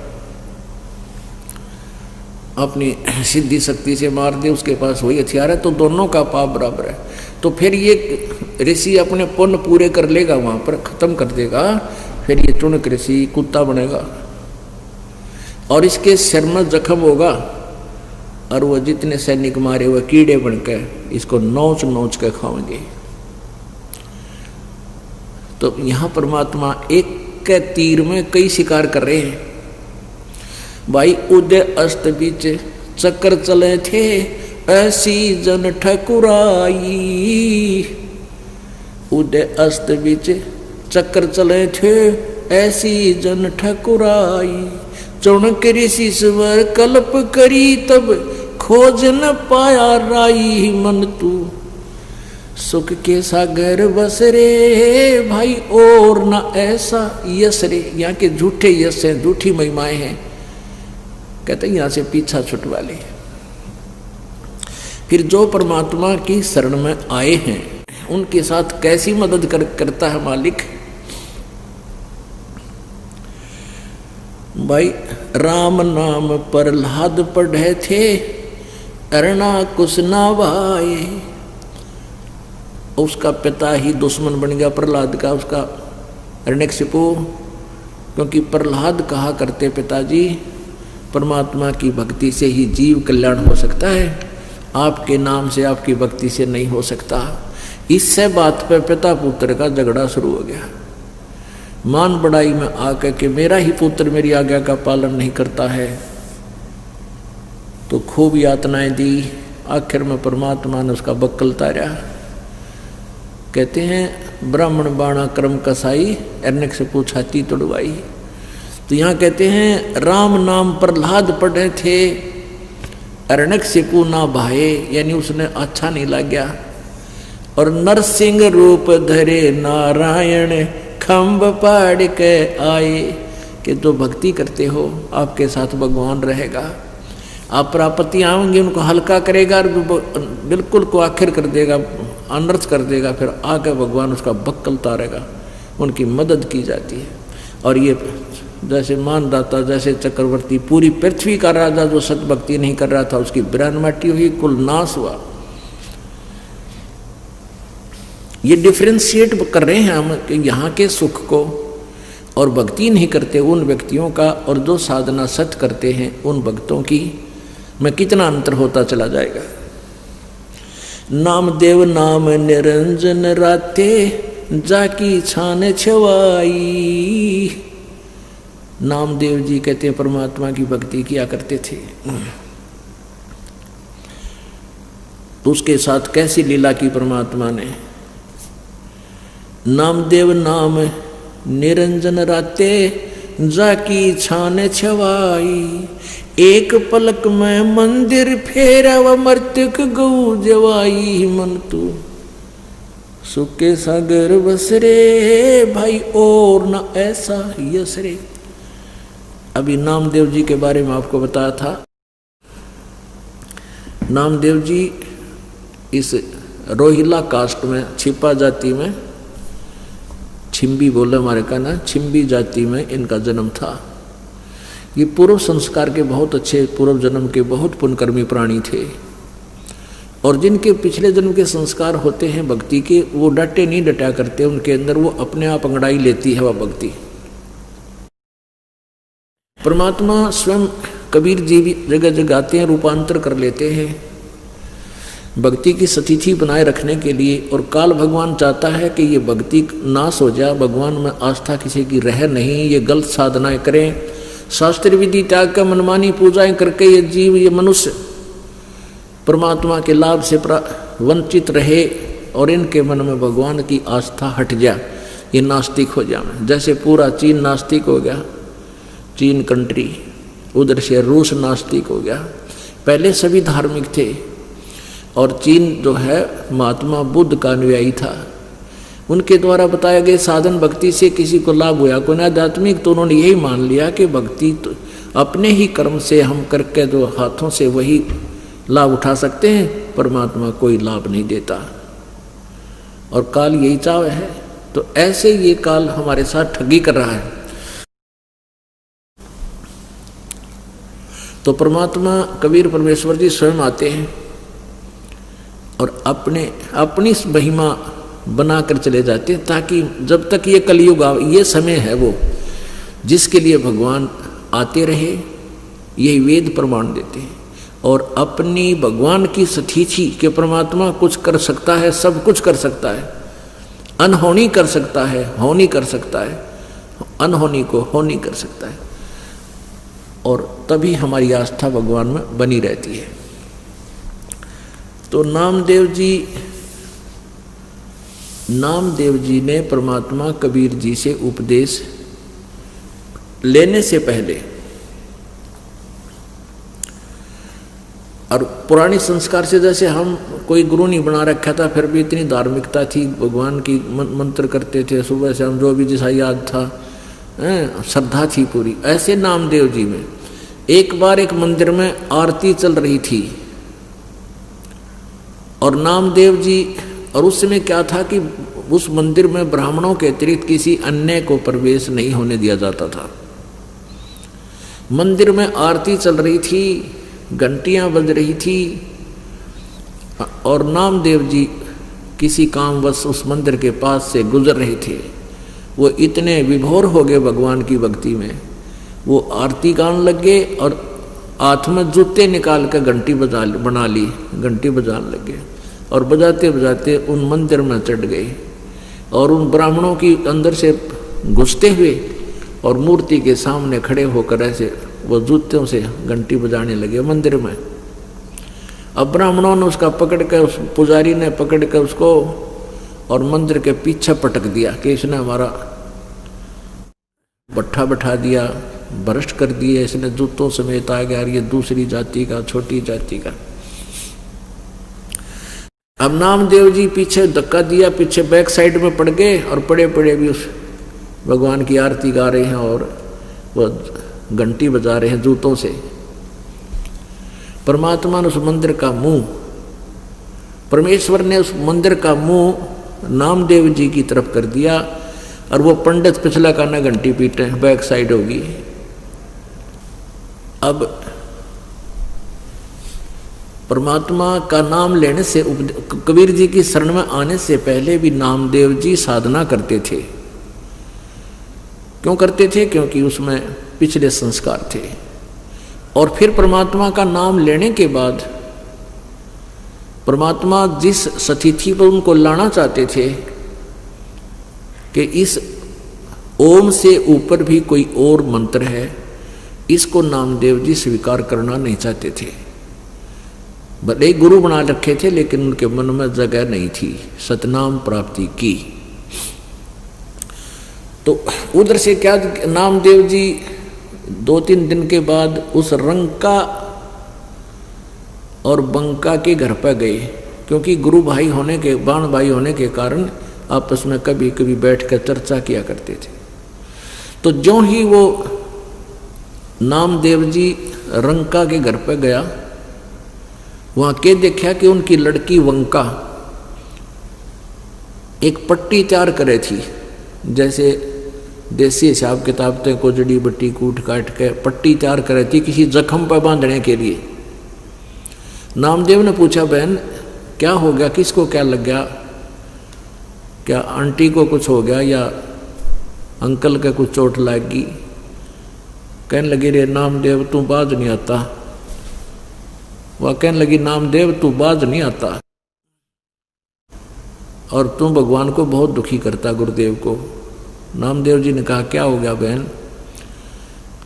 अपनी सिद्धि शक्ति से मार दे, उसके पास वही हथियार है, तो दोनों का पाप बराबर है। तो फिर ये ऋषि अपने पुण्य पूरे कर लेगा, वहां पर खत्म कर देगा, फिर ये चुनक ऋषि कुत्ता बनेगा और इसके सिर में जख्म होगा और वो जितने सैनिक मारे हुए कीड़े बनकर इसको नोच नोच के खाएंगे। तो यहां परमात्मा एक के तीर में कई शिकार कर रहे हैं। भाई उदय अस्त बीच चक्कर चले थे, ऐसी जन ठकुराई। उदय अस्त बीच चक्कर चले थे, ऐसी जन ठकुराई। चौणक ऋषि स्वर कल्प करी, तब खोज न पाया राई। मन तू सुख के सागर बस रे, भाई और न ऐसा यश रे। यहाँ के झूठे यश हैं, झूठी महिमाएं हैं, कहते यहाँ से पीछा छुटवा ले। फिर जो परमात्मा की शरण में आए हैं उनके साथ कैसी मदद करता है मालिक। भाई राम नाम प्रहलाद पढ़े थे, अरना कुछ ना भाई। उसका पिता ही दुश्मन बन गया प्रहलाद का, उसका हिरण्यकशिपु। क्योंकि प्रहलाद कहा करते पिताजी परमात्मा की भक्ति से ही जीव कल्याण हो सकता है, आपके नाम से आपकी भक्ति से नहीं हो सकता। इससे बात पर पिता पुत्र का झगड़ा शुरू हो गया। मान बढ़ाई में आकर के मेरा ही पुत्र मेरी आज्ञा का पालन नहीं करता है, तो खूब यातनाएं दी। आखिर में परमात्मा ने उसका बक्कल तारा। कहते हैं ब्राह्मण बाणा क्रम कसाई, हिरण्यकशिपु छाती तोड़वाई। तो यहाँ कहते हैं राम नाम प्रहलाद पढ़े थे, हिरण्यकशिपु ना भाए, यानी उसने अच्छा नहीं लग गया। और नरसिंह रूप धरे नारायण, खम्ब पाड़ के आए। कि जो भक्ति करते हो आपके साथ भगवान रहेगा, आप प्रापत्ति आएंगे उनको हल्का करेगा और बिल्कुल को आखिर कर देगा, अनर्थ कर देगा, फिर आगे भगवान उसका बक्कल तारेगा, उनकी मदद की जाती है। और ये जैसे मानदाता, जैसे चक्रवर्ती, पूरी पृथ्वी का राजा जो सत भक्ति नहीं कर रहा था उसकी बिरान माटी हुई, कुल नाश हुआ। ये डिफ्रेंशिएट कर रहे हैं हम कि यहाँ के सुख को और भक्ति नहीं करते उन व्यक्तियों का, और जो साधना सत करते हैं उन भक्तों की में कितना अंतर होता चला जाएगा। नामदेव नाम निरंजन राते, जाकी छान छवाई। नामदेव जी कहते हैं परमात्मा की भक्ति किया करते थे, तो उसके साथ कैसी लीला की परमात्मा ने। नामदेव नाम निरंजन राते, जाकी छान छवाई। एक पलक में मंदिर फेरा, व मर्त्यक गौ जवाई। मन तू सुके सागर बसरे, भाई और न ऐसा यश रे। अभी नामदेव जी के बारे में आपको बताया था। नामदेव जी इस रोहिला कास्ट में, छिपा जाति में, छिम्बी बोले हमारे का ना, छिम्बी जाति में इनका जन्म था। ये पूर्व संस्कार के बहुत अच्छे, पूर्व जन्म के बहुत पुण्यकर्मी प्राणी थे, और जिनके पिछले जन्म के संस्कार होते हैं भक्ति के, वो डटे नहीं डटा करते, उनके अंदर वो अपने आप अंगड़ाई लेती है वह भक्ति। परमात्मा स्वयं कबीर जी भी जगह जगह आते हैं, रूपांतर कर लेते हैं भक्ति की स्थिति बनाए रखने के लिए। और काल भगवान चाहता है कि ये भक्ति नाश हो जाए, भगवान में आस्था किसी की रह नहीं, ये गलत साधनाएं करें, शास्त्र विधि त्याग कर मनमानी पूजाएं करके ये जीव, ये मनुष्य परमात्मा के लाभ से वंचित रहे, और इनके मन में भगवान की आस्था हट जाए, ये नास्तिक हो जाए। जैसे पूरा चीन नास्तिक हो गया, चीन कंट्री, उधर से रूस नास्तिक हो गया, पहले सभी धार्मिक थे, और चीन जो है महात्मा बुद्ध का अनुयायी था। उनके द्वारा बताए गए साधन भक्ति से किसी को लाभ हुआ कोई आध्यात्मिक, तो उन्होंने यही मान लिया कि भक्ति तो अपने ही कर्म से हम करके जो हाथों से वही लाभ उठा सकते हैं, परमात्मा कोई लाभ नहीं देता, और काल यही चाव है। तो ऐसे ये काल हमारे साथ ठगी कर रहा है। तो परमात्मा कबीर परमेश्वर जी स्वयं आते हैं और अपनी महिमा बनाकर चले जाते हैं, ताकि जब तक ये कलयुग ये समय है वो जिसके लिए भगवान आते रहे, यही वेद प्रमाण देते हैं। और अपनी भगवान की सतीथि के परमात्मा कुछ कर सकता है, सब कुछ कर सकता है, अनहोनी कर सकता है, होनी कर सकता है, अनहोनी को होनी कर सकता है, और तभी हमारी आस्था भगवान में बनी रहती है। तो नामदेव जी ने परमात्मा कबीर जी से उपदेश लेने से पहले, और पुरानी संस्कार से जैसे हम कोई गुरु नहीं बना रखा था, फिर भी इतनी धार्मिकता थी, भगवान की मंत्र करते थे सुबह से हम, जो भी जैसा याद था, श्रद्धा थी पूरी। ऐसे नामदेव जी में एक बार एक मंदिर में आरती चल रही थी, और नामदेव जी, और उस समय क्या था कि उस मंदिर में ब्राह्मणों के अतिरिक्त किसी अन्य को प्रवेश नहीं होने दिया जाता था। मंदिर में आरती चल रही थी, घंटियां बज रही थी, और नामदेव जी किसी कामवश उस मंदिर के पास से गुजर रहे थे। वो इतने विभोर हो गए भगवान की भक्ति में, वो आरती गाने लगे और हाथ में जूते निकाल कर घंटी बना ली, घंटी बजाने लगे, और बजाते बजाते उन मंदिर में चढ़ गए, और उन ब्राह्मणों की अंदर से घुसते हुए और मूर्ति के सामने खड़े होकर ऐसे वो जूतों से घंटी बजाने लगे मंदिर में। अब ब्राह्मणों ने उसका पकड़ कर, उस पुजारी ने पकड़ कर उसको और मंदिर के पीछे पटक दिया कि इसने हमारा भट्ठा बैठा दिया, भ्रष्ट कर दिए, इसने जूतों समेत आ गया, ये दूसरी जाति का, छोटी जाति का। अब नामदेव जी पीछे धक्का दिया, पीछे बैक साइड में पड़ गए, और पड़े पड़े भी उस भगवान की आरती गा रहे हैं और वो घंटी बजा रहे हैं जूतों से। परमात्मा ने उस मंदिर का मुंह, परमेश्वर ने उस मंदिर का मुंह नामदेव जी की तरफ कर दिया, और वो पंडित पिछला काना घंटी पीटे, बैक साइड होगी। अब परमात्मा का नाम लेने से, कबीर जी की शरण में आने से पहले भी नामदेव जी साधना करते थे। क्यों करते थे? क्योंकि उसमें पिछले संस्कार थे। और फिर परमात्मा का नाम लेने के बाद परमात्मा जिस स्थिति पर उनको लाना चाहते थे कि इस ओम से ऊपर भी कोई और मंत्र है, इसको नामदेव जी स्वीकार करना नहीं चाहते थे। भले गुरु बना रखे थे, लेकिन उनके मन में जगह नहीं थी सतनाम प्राप्ति की। तो उधर से क्या, नामदेव जी 2-3 दिन के बाद उस रंका और बंका के घर पर गए, क्योंकि गुरु भाई होने के, बाण भाई होने के कारण आपस में कभी कभी बैठकर चर्चा किया करते थे। तो जो ही वो नामदेव जी रंका के घर पर गया, वहां के देखा कि उनकी लड़की वंका एक पट्टी तैयार करे थी, जैसे देसी हिसाब किताब तो को जड़ी बट्टी कूट काट के पट्टी तैयार करे थी किसी जख्म पर बांधने के लिए। नामदेव ने पूछा, बहन क्या हो गया, किसको क्या लग गया, क्या आंटी को कुछ हो गया या अंकल का कुछ चोट लग गई? कहने लगी, रे नामदेव तू बाज नहीं आता। वह कहने लगी, नामदेव तू बाज नहीं आता और तू भगवान को बहुत दुखी करता, गुरुदेव को। नामदेव जी ने कहा, क्या हो गया बहन?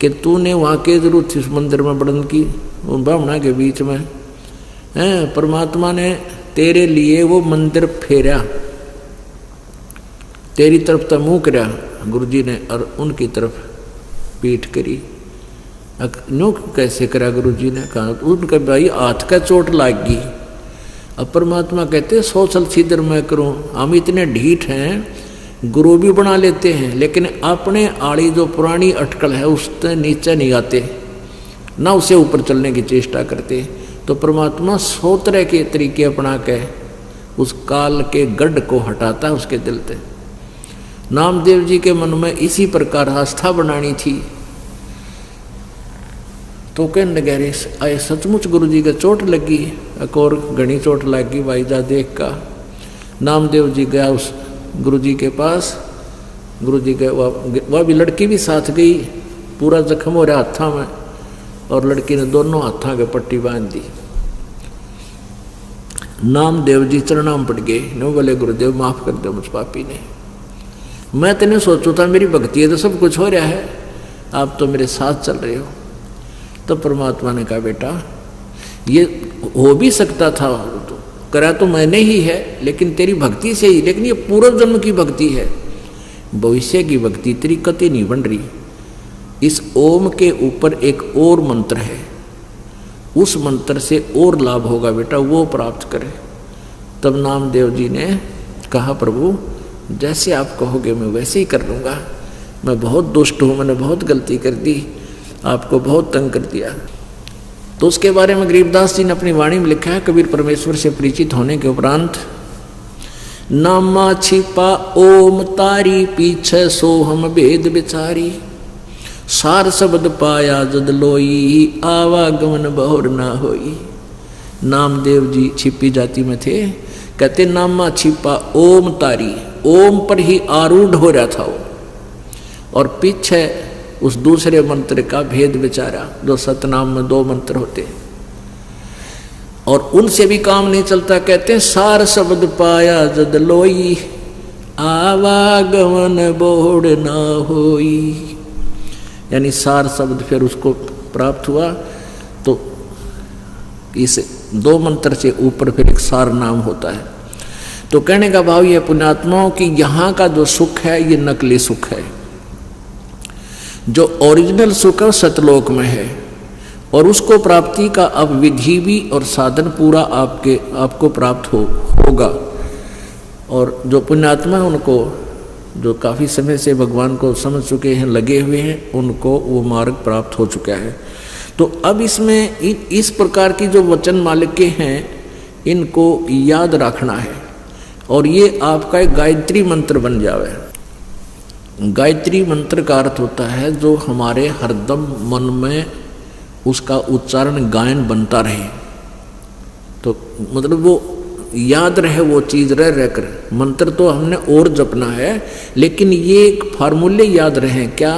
कि तूने वहाँ के जरूरत थी उस मंदिर में बढ़न की, वो ब्राह्मणा के बीच में है, परमात्मा ने तेरे लिए वो मंदिर फेरा, तेरी तरफ तो मुँह करा गुरु जी ने और उनकी तरफ पीठ करी। नो कैसे करा गुरु जी ने कहा, उनका भाई हाथ का चोट लाग गई। अब परमात्मा कहते सोचल सीधर मैं करूं, हम इतने ढीठ हैं, गुरु भी बना लेते हैं, लेकिन अपने आड़ी जो पुरानी अटकल है उससे नीचे नहीं आते, ना उसे ऊपर चलने की चेष्टा करते। तो परमात्मा 100 तरह के तरीके अपना के उस काल के गढ़ को हटाता है उसके दिल से। नामदेव जी के मन में इसी प्रकार आस्था बनानी थी। तो कहने लगे आए सचमुच गुरु जी के चोट लगी, एक और घनी चोट लगी भाई जा देख का। नामदेव जी गया उस गुरु जी के पास, गुरु जी के वह भी लड़की भी साथ गई, पूरा जख्म हो रहा हाथा में, और लड़की ने दोनों हाथों के पट्टी बांध दी। नामदेव जी चरणाम पड़ गए, नो बोले गुरुदेव माफ कर दो मुझ पापी ने, मैं तेने सोचू था मेरी भक्ति है तो सब कुछ हो रहा है, आप तो मेरे साथ चल रहे हो। तो परमात्मा ने कहा बेटा ये हो भी सकता था, तो करा तो मैंने ही है, लेकिन तेरी भक्ति से ही, लेकिन ये पूर्व जन्म की भक्ति है, भविष्य की भक्ति तेरी कति नहीं बन रही। इस ओम के ऊपर एक और मंत्र है, उस मंत्र से और लाभ होगा बेटा, वो प्राप्त करे। तब नामदेव जी ने कहा प्रभु जैसे आप कहोगे मैं वैसे ही कर लूँगा, मैं बहुत दुष्ट हूँ, मैंने बहुत गलती कर दी, आपको बहुत तंग कर दिया। तो उसके बारे में गरीबदास जी ने अपनी वाणी में लिखा है, कबीर परमेश्वर से परिचित होने के उपरांत, नामा छिपा ओम तारी पीछे सोहम भेद बिचारी, सार शब्द पाया जद लोई, आवागमन बहुर ना होई। नामदेव जी छिपी जाति में थे, कहते नामा छिपा ओम तारी, ओम पर ही आरूढ़ हो रहा था वो, और पीछे उस दूसरे मंत्र का भेद विचारा, जो सतनाम में 2 मंत्र होते हैं, और उनसे भी काम नहीं चलता। कहते हैं सार शब्द पाया जद लोई, आवागमन बोड़ ना होई, यानी सार शब्द फिर उसको प्राप्त हुआ। तो इस 2 मंत्र से ऊपर फिर एक सार नाम होता है। तो कहने का भाव ये पुण्यात्माओं की यहाँ का जो सुख है ये नकली सुख है, जो ओरिजिनल सुख है सतलोक में है, और उसको प्राप्ति का अब विधि भी और साधन पूरा आपको प्राप्त होगा। और जो पुण्यात्मा है उनको, जो काफ़ी समय से भगवान को समझ चुके हैं, लगे हुए हैं, उनको वो मार्ग प्राप्त हो चुका है। तो अब इसमें इस प्रकार की जो वचन मालिके हैं इनको याद रखना है, और ये आपका एक गायत्री मंत्र बन जावे। गायत्री मंत्र का अर्थ होता है जो हमारे हरदम मन में उसका उच्चारण गायन बनता रहे, तो मतलब वो याद रहे वो चीज़ रह कर। मंत्र तो हमने और जपना है, लेकिन ये एक फार्मूले याद रहे क्या,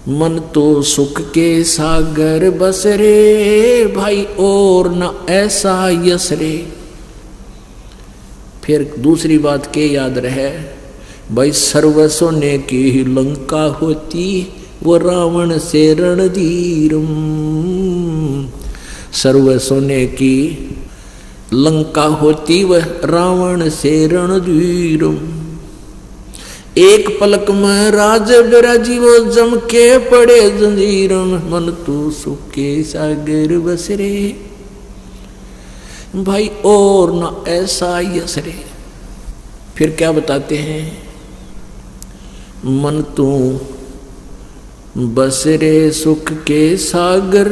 मन तो सुख के सागर बस रे भाई और न ऐसा यस रे। फिर दूसरी बात के याद रहे भाई, सर्व सोने की ही लंका होती वो रावण से रणधीरम, सर्व सोने की लंका होती वह रावण से रणधीरम, एक पलक में राज बिराजी वो जम के पड़े जंजीरम, मन तू सुख के सागर बसरे भाई और न ऐसा यसरे। फिर क्या बताते हैं, मन तू बसरे सुख के सागर,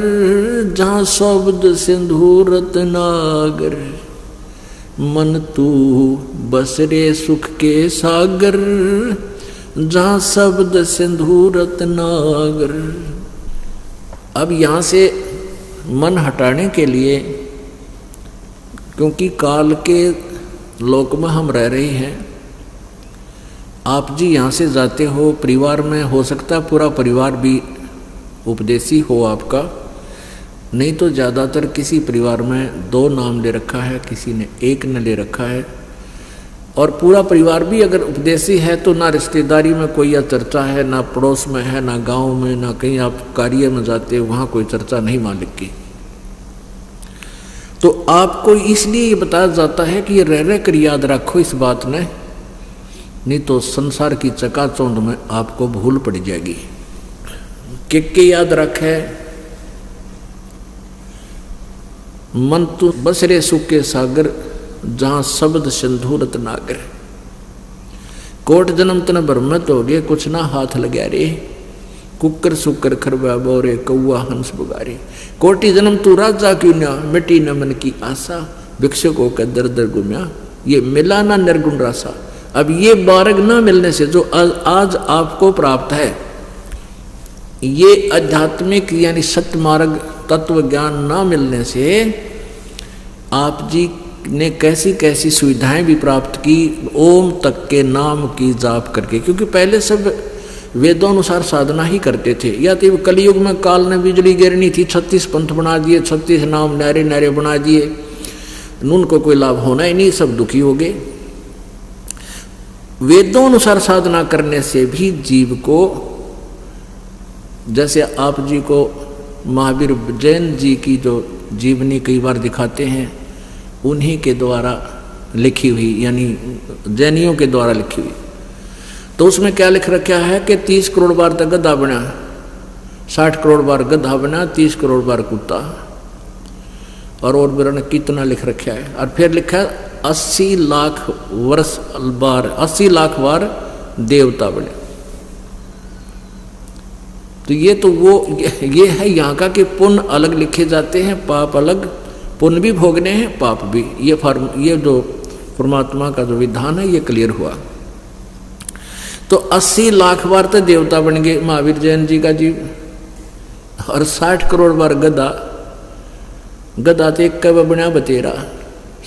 जहाँ शब्द सिंधु रत्नागर, मन तू बसरे सुख के सागर, जहाँ शब्द सिंधु रत्नागर। अब यहाँ से मन हटाने के लिए, क्योंकि काल के लोक में हम रह रहे हैं, आप जी यहाँ से जाते हो, परिवार में हो सकता है पूरा परिवार भी उपदेशी हो आपका, नहीं तो ज़्यादातर किसी परिवार में 2 नाम ले रखा है, किसी ने 1 न ले रखा है, और पूरा परिवार भी अगर उपदेशी है तो ना रिश्तेदारी में कोई या चर्चा है, ना पड़ोस में है, ना गांव में, ना कहीं आप कार्य में जाते हो वहाँ कोई चर्चा नहीं मालिक की। तो आपको इसलिए ये बताया जाता है कि ये रह कर याद रखो इस बात ने, नहीं तो संसार की चकाचौंध में आपको भूल पड़ जाएगी। के याद रखे, मन तू बसरे सुखे सागर, जहां शब्द सिंधूरत नागर। कोट जन्म तन भ्रमत हो गए, कुछ ना हाथ लग्या रे, कुकर सुकर खरबा बोरे, कौआ हंस बुगारे। कोटि जन्म तू राजा क्यों ना, मिटी न मन की आशा, भिक्षुक होकर दर दर घूम्या, ये मिला ना निर्गुण रासा। अब ये बारग ना मिलने से जो आज आपको प्राप्त है, ये आध्यात्मिक यानी सत्य मार्ग तत्व ज्ञान ना मिलने से आप जी ने कैसी कैसी सुविधाएं भी प्राप्त की, ओम तक के नाम की जाप करके। क्योंकि पहले सब वेदों अनुसार साधना ही करते थे। या तो कलयुग में काल ने बिजली गिरनी थी, 36 पंथ बना दिए, 36 नाम नारे नारे बना दिए, उनको कोई लाभ होना ही नहीं, सब दुखी हो गए। वेदों अनुसार साधना करने से भी जीव को, जैसे आप जी को महावीर जैन जी की जो जीवनी कई बार दिखाते हैं, उन्हीं के द्वारा लिखी हुई, यानी जैनियों के द्वारा लिखी हुई, तो उसमें क्या लिख रखा है कि 30 करोड़ बार तक गधा बना, 60 करोड़ बार गधा बना, 30 करोड़ बार कुत्ता, और बिरन कितना लिख रखा है। और फिर लिखा है 80 लाख वर्ष बार, 80 लाख बार देवता बने। तो ये है यहाँ का कि पुण्य अलग लिखे जाते हैं, पाप अलग, पुण्य भी भोगने हैं, पाप भी। ये जो परमात्मा का जो विधान है ये क्लियर हुआ। तो 80 लाख बार तो देवता बन गए महावीर जैन जी का जीव, और 60 करोड़ बार गधा तो एक कब बना बतेरा,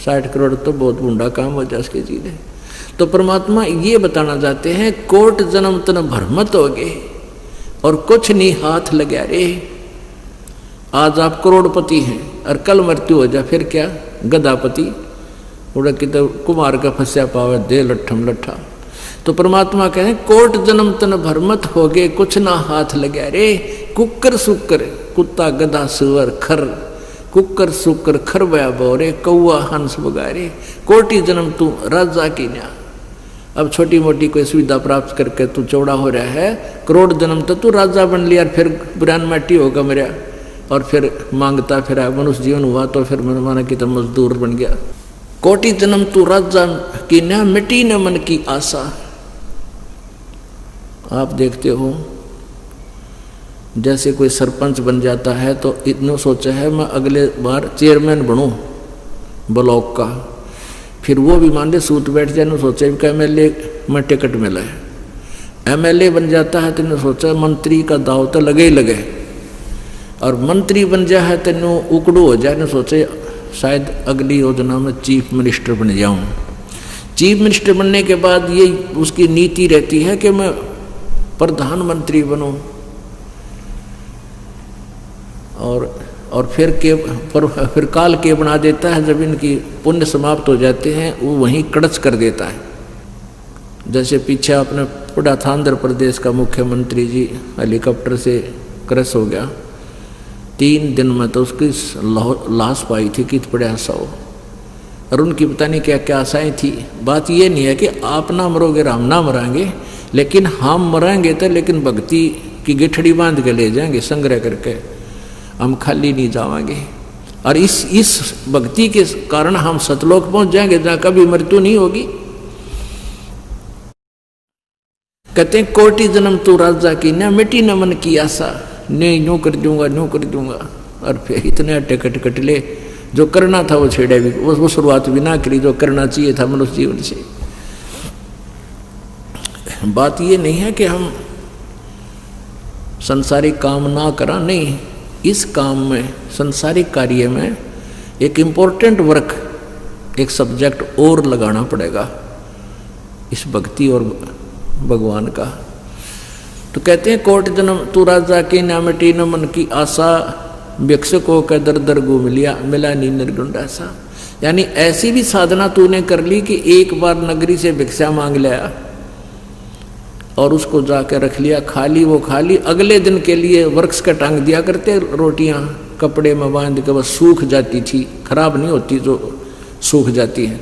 60 करोड़ तो बहुत बूढ़ा काम हो जाए उसके जी ने। तो परमात्मा ये बताना चाहते हैं, कोट जन्म तन भ्रमत हो गए और कुछ नहीं हाथ लगा रे। आज आप करोड़पति हैं और कल मृत्यु हो जाए फिर क्या, गधापति उड़ा कि तो कुमार का फंसा पावे दे लट्ठम लट्ठा। तो परमात्मा कहें कोट जन्म तन भ्रमत हो गए, कुछ ना हाथ लगा रे। कुकर सुकर, कुत्ता गधा सुअर खर, कुकर सुकर खरबया बोरे, कौआ हंस बगारे। कोटि जन्म तू राजा की न्या। अब छोटी मोटी कोई सुविधा प्राप्त करके तू चौड़ा हो रहा है, करोड़ जन्म तो तू राजा बन लिया, फिर बुरान माटी होगा मेरा, और फिर मांगता फिर मनुष्य जीवन हुआ तो फिर माना कि तो मजदूर बन गया। कोटि जन्म तू राजा की न्या, मिटी न मन की आशा। आप देखते हो जैसे कोई सरपंच बन जाता है तो इतना सोचा है मैं अगले बार चेयरमैन बनूं ब्लॉक का, फिर वो भी मान ले सूत बैठ जाए ना, सोचा कि एमएलए में टिकट मिला है। एमएलए बन जाता है तो सोचा मंत्री का दाव तो लगे ही लगे, और मंत्री बन जाए है तेनों उकड़ू हो जाए ना, सोचे शायद अगली योजना में चीफ मिनिस्टर बन जाऊं। चीफ मिनिस्टर बनने के बाद ये उसकी नीति रहती है कि मैं प्रधानमंत्री बनूं, और फिर काल के बना देता है। जब इनकी पुण्य समाप्त हो जाते हैं वो वहीं कड़च कर देता है। जैसे पीछे आपने पढ़ा था आंध्र प्रदेश का मुख्यमंत्री जी हेलीकॉप्टर से क्रश हो गया, 3 दिन में तो उसकी लाश पाई थी कि पड़े सौ, और उनकी पता नहीं क्या क्या आशाएं थी। बात ये नहीं है कि आप ना मरोगे हम ना मरांगे, लेकिन हम मरेंगे तो लेकिन भक्ति की गिठड़ी बांध के ले जाएंगे संग्रह करके, हम खाली नहीं जावांगे। और इस भक्ति के कारण हम सतलोक पहुंच जाएंगे जहां कभी मृत्यु नहीं होगी। कहते हैं कोटि जन्म तू राजा की न मिटी न मन की आशा, नहीं यूं कर दूंगा यूं कर दूंगा, और फिर इतने टिकट कट ले। जो करना था वो छेड़े भी, वो शुरुआत भी ना करी जो करना चाहिए था मनुष्य जीवन से। बात ये नहीं है कि हम संसारिक काम ना करा, नहीं, इस काम में संसारिक कार्य में एक इम्पोर्टेंट वर्क, एक सब्जेक्ट और लगाना पड़ेगा इस भक्ति और भगवान का। तो कहते हैं कोट जन्म तू राजा की न मिटी न मन की आशा, भिक्षुक होकर दर दर घूम लिया, मिला नी निर्गुण ऐसा। यानी ऐसी भी साधना तूने कर ली कि एक बार नगरी से भिक्षा मांग लिया और उसको जाकर रख लिया, खाली वो खाली, अगले दिन के लिए वृक्ष का टांग दिया करते रोटियां कपड़े में बांध के, बस सूख जाती थी, खराब नहीं होती जो सूख जाती हैं।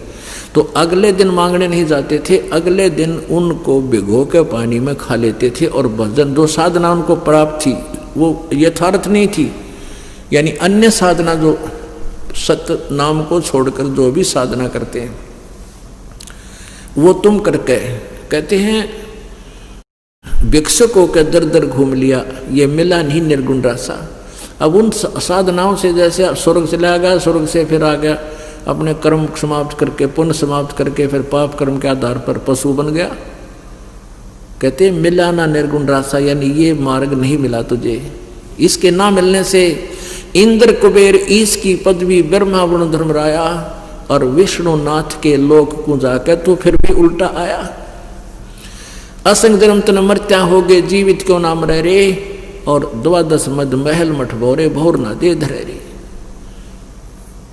तो अगले दिन मांगने नहीं जाते थे, अगले दिन उनको भिगो के पानी में खा लेते थे। और भजन जो साधना उनको प्राप्त थी वो यथार्थ नहीं थी। यानी अन्य साधना जो सत्य नाम को छोड़कर जो भी साधना करते हैं वो तुम करके कहते हैं भिक्षुकों के दर दर घूम लिया, ये मिला नहीं निर्गुण रासा। अब उन साधनाओं से जैसे स्वर्ग चला गया, स्वर्ग से फिर आ गया, अपने कर्म समाप्त करके पुण्य समाप्त करके फिर पाप कर्म के आधार पर पशु बन गया। कहते मिला ना निर्गुण रासा, यानी ये मार्ग नहीं मिला तुझे। इसके ना मिलने से इंद्र कुबेर ईश की पदवी ब्रह्मा वरुण धर्मराया और विष्णुनाथ के लोक को जाकर तू फिर भी उल्टा आया। असंग जन्म तन मर्त्या हो गए, जीवित क्यों नाम रह रे, और 12 मद महल मठ बोरे भोर ना दे धरे रे।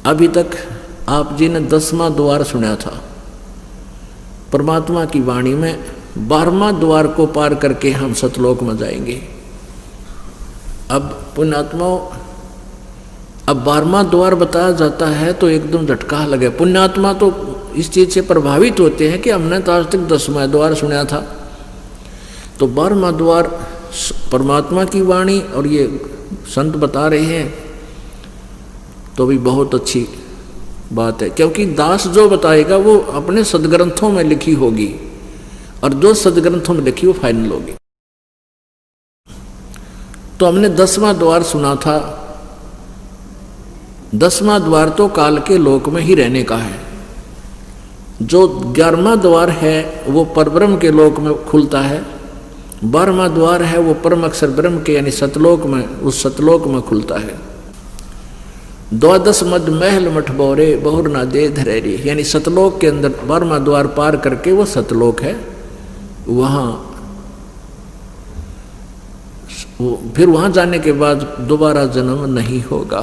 अभी तक आप जी ने 10वां द्वार सुना था परमात्मा की वाणी में, 12वां द्वार को पार करके हम सतलोक में जाएंगे। अब पुण्यात्माओं, अब 12वां द्वार बताया जाता है तो एकदम झटका लगे। पुण्यात्मा तो इस चीज से प्रभावित होते हैं कि हमने तो आज तक 10वां द्वार सुना था, तो 12वां द्वार परमात्मा की वाणी और ये संत बता रहे हैं तो भी बहुत अच्छी बात है, क्योंकि दास जो बताएगा वो अपने सदग्रंथों में लिखी होगी और जो सदग्रंथों में लिखी वो फाइनल होगी। तो हमने 10वां द्वार सुना था। 10वां द्वार तो काल के लोक में ही रहने का है। जो 11वां द्वार है वो परब्रह्म के लोक में खुलता है। 12वां द्वार है वो परम अक्षर ब्रह्म के यानी सतलोक में, उस सतलोक में खुलता है। 12 मद महल मठ बोरे बहुर ना दे धरेरी, यानी सतलोक के अंदर 12वां द्वार पार करके वो सतलोक है, वहाँ फिर वहाँ जाने के बाद दोबारा जन्म नहीं होगा।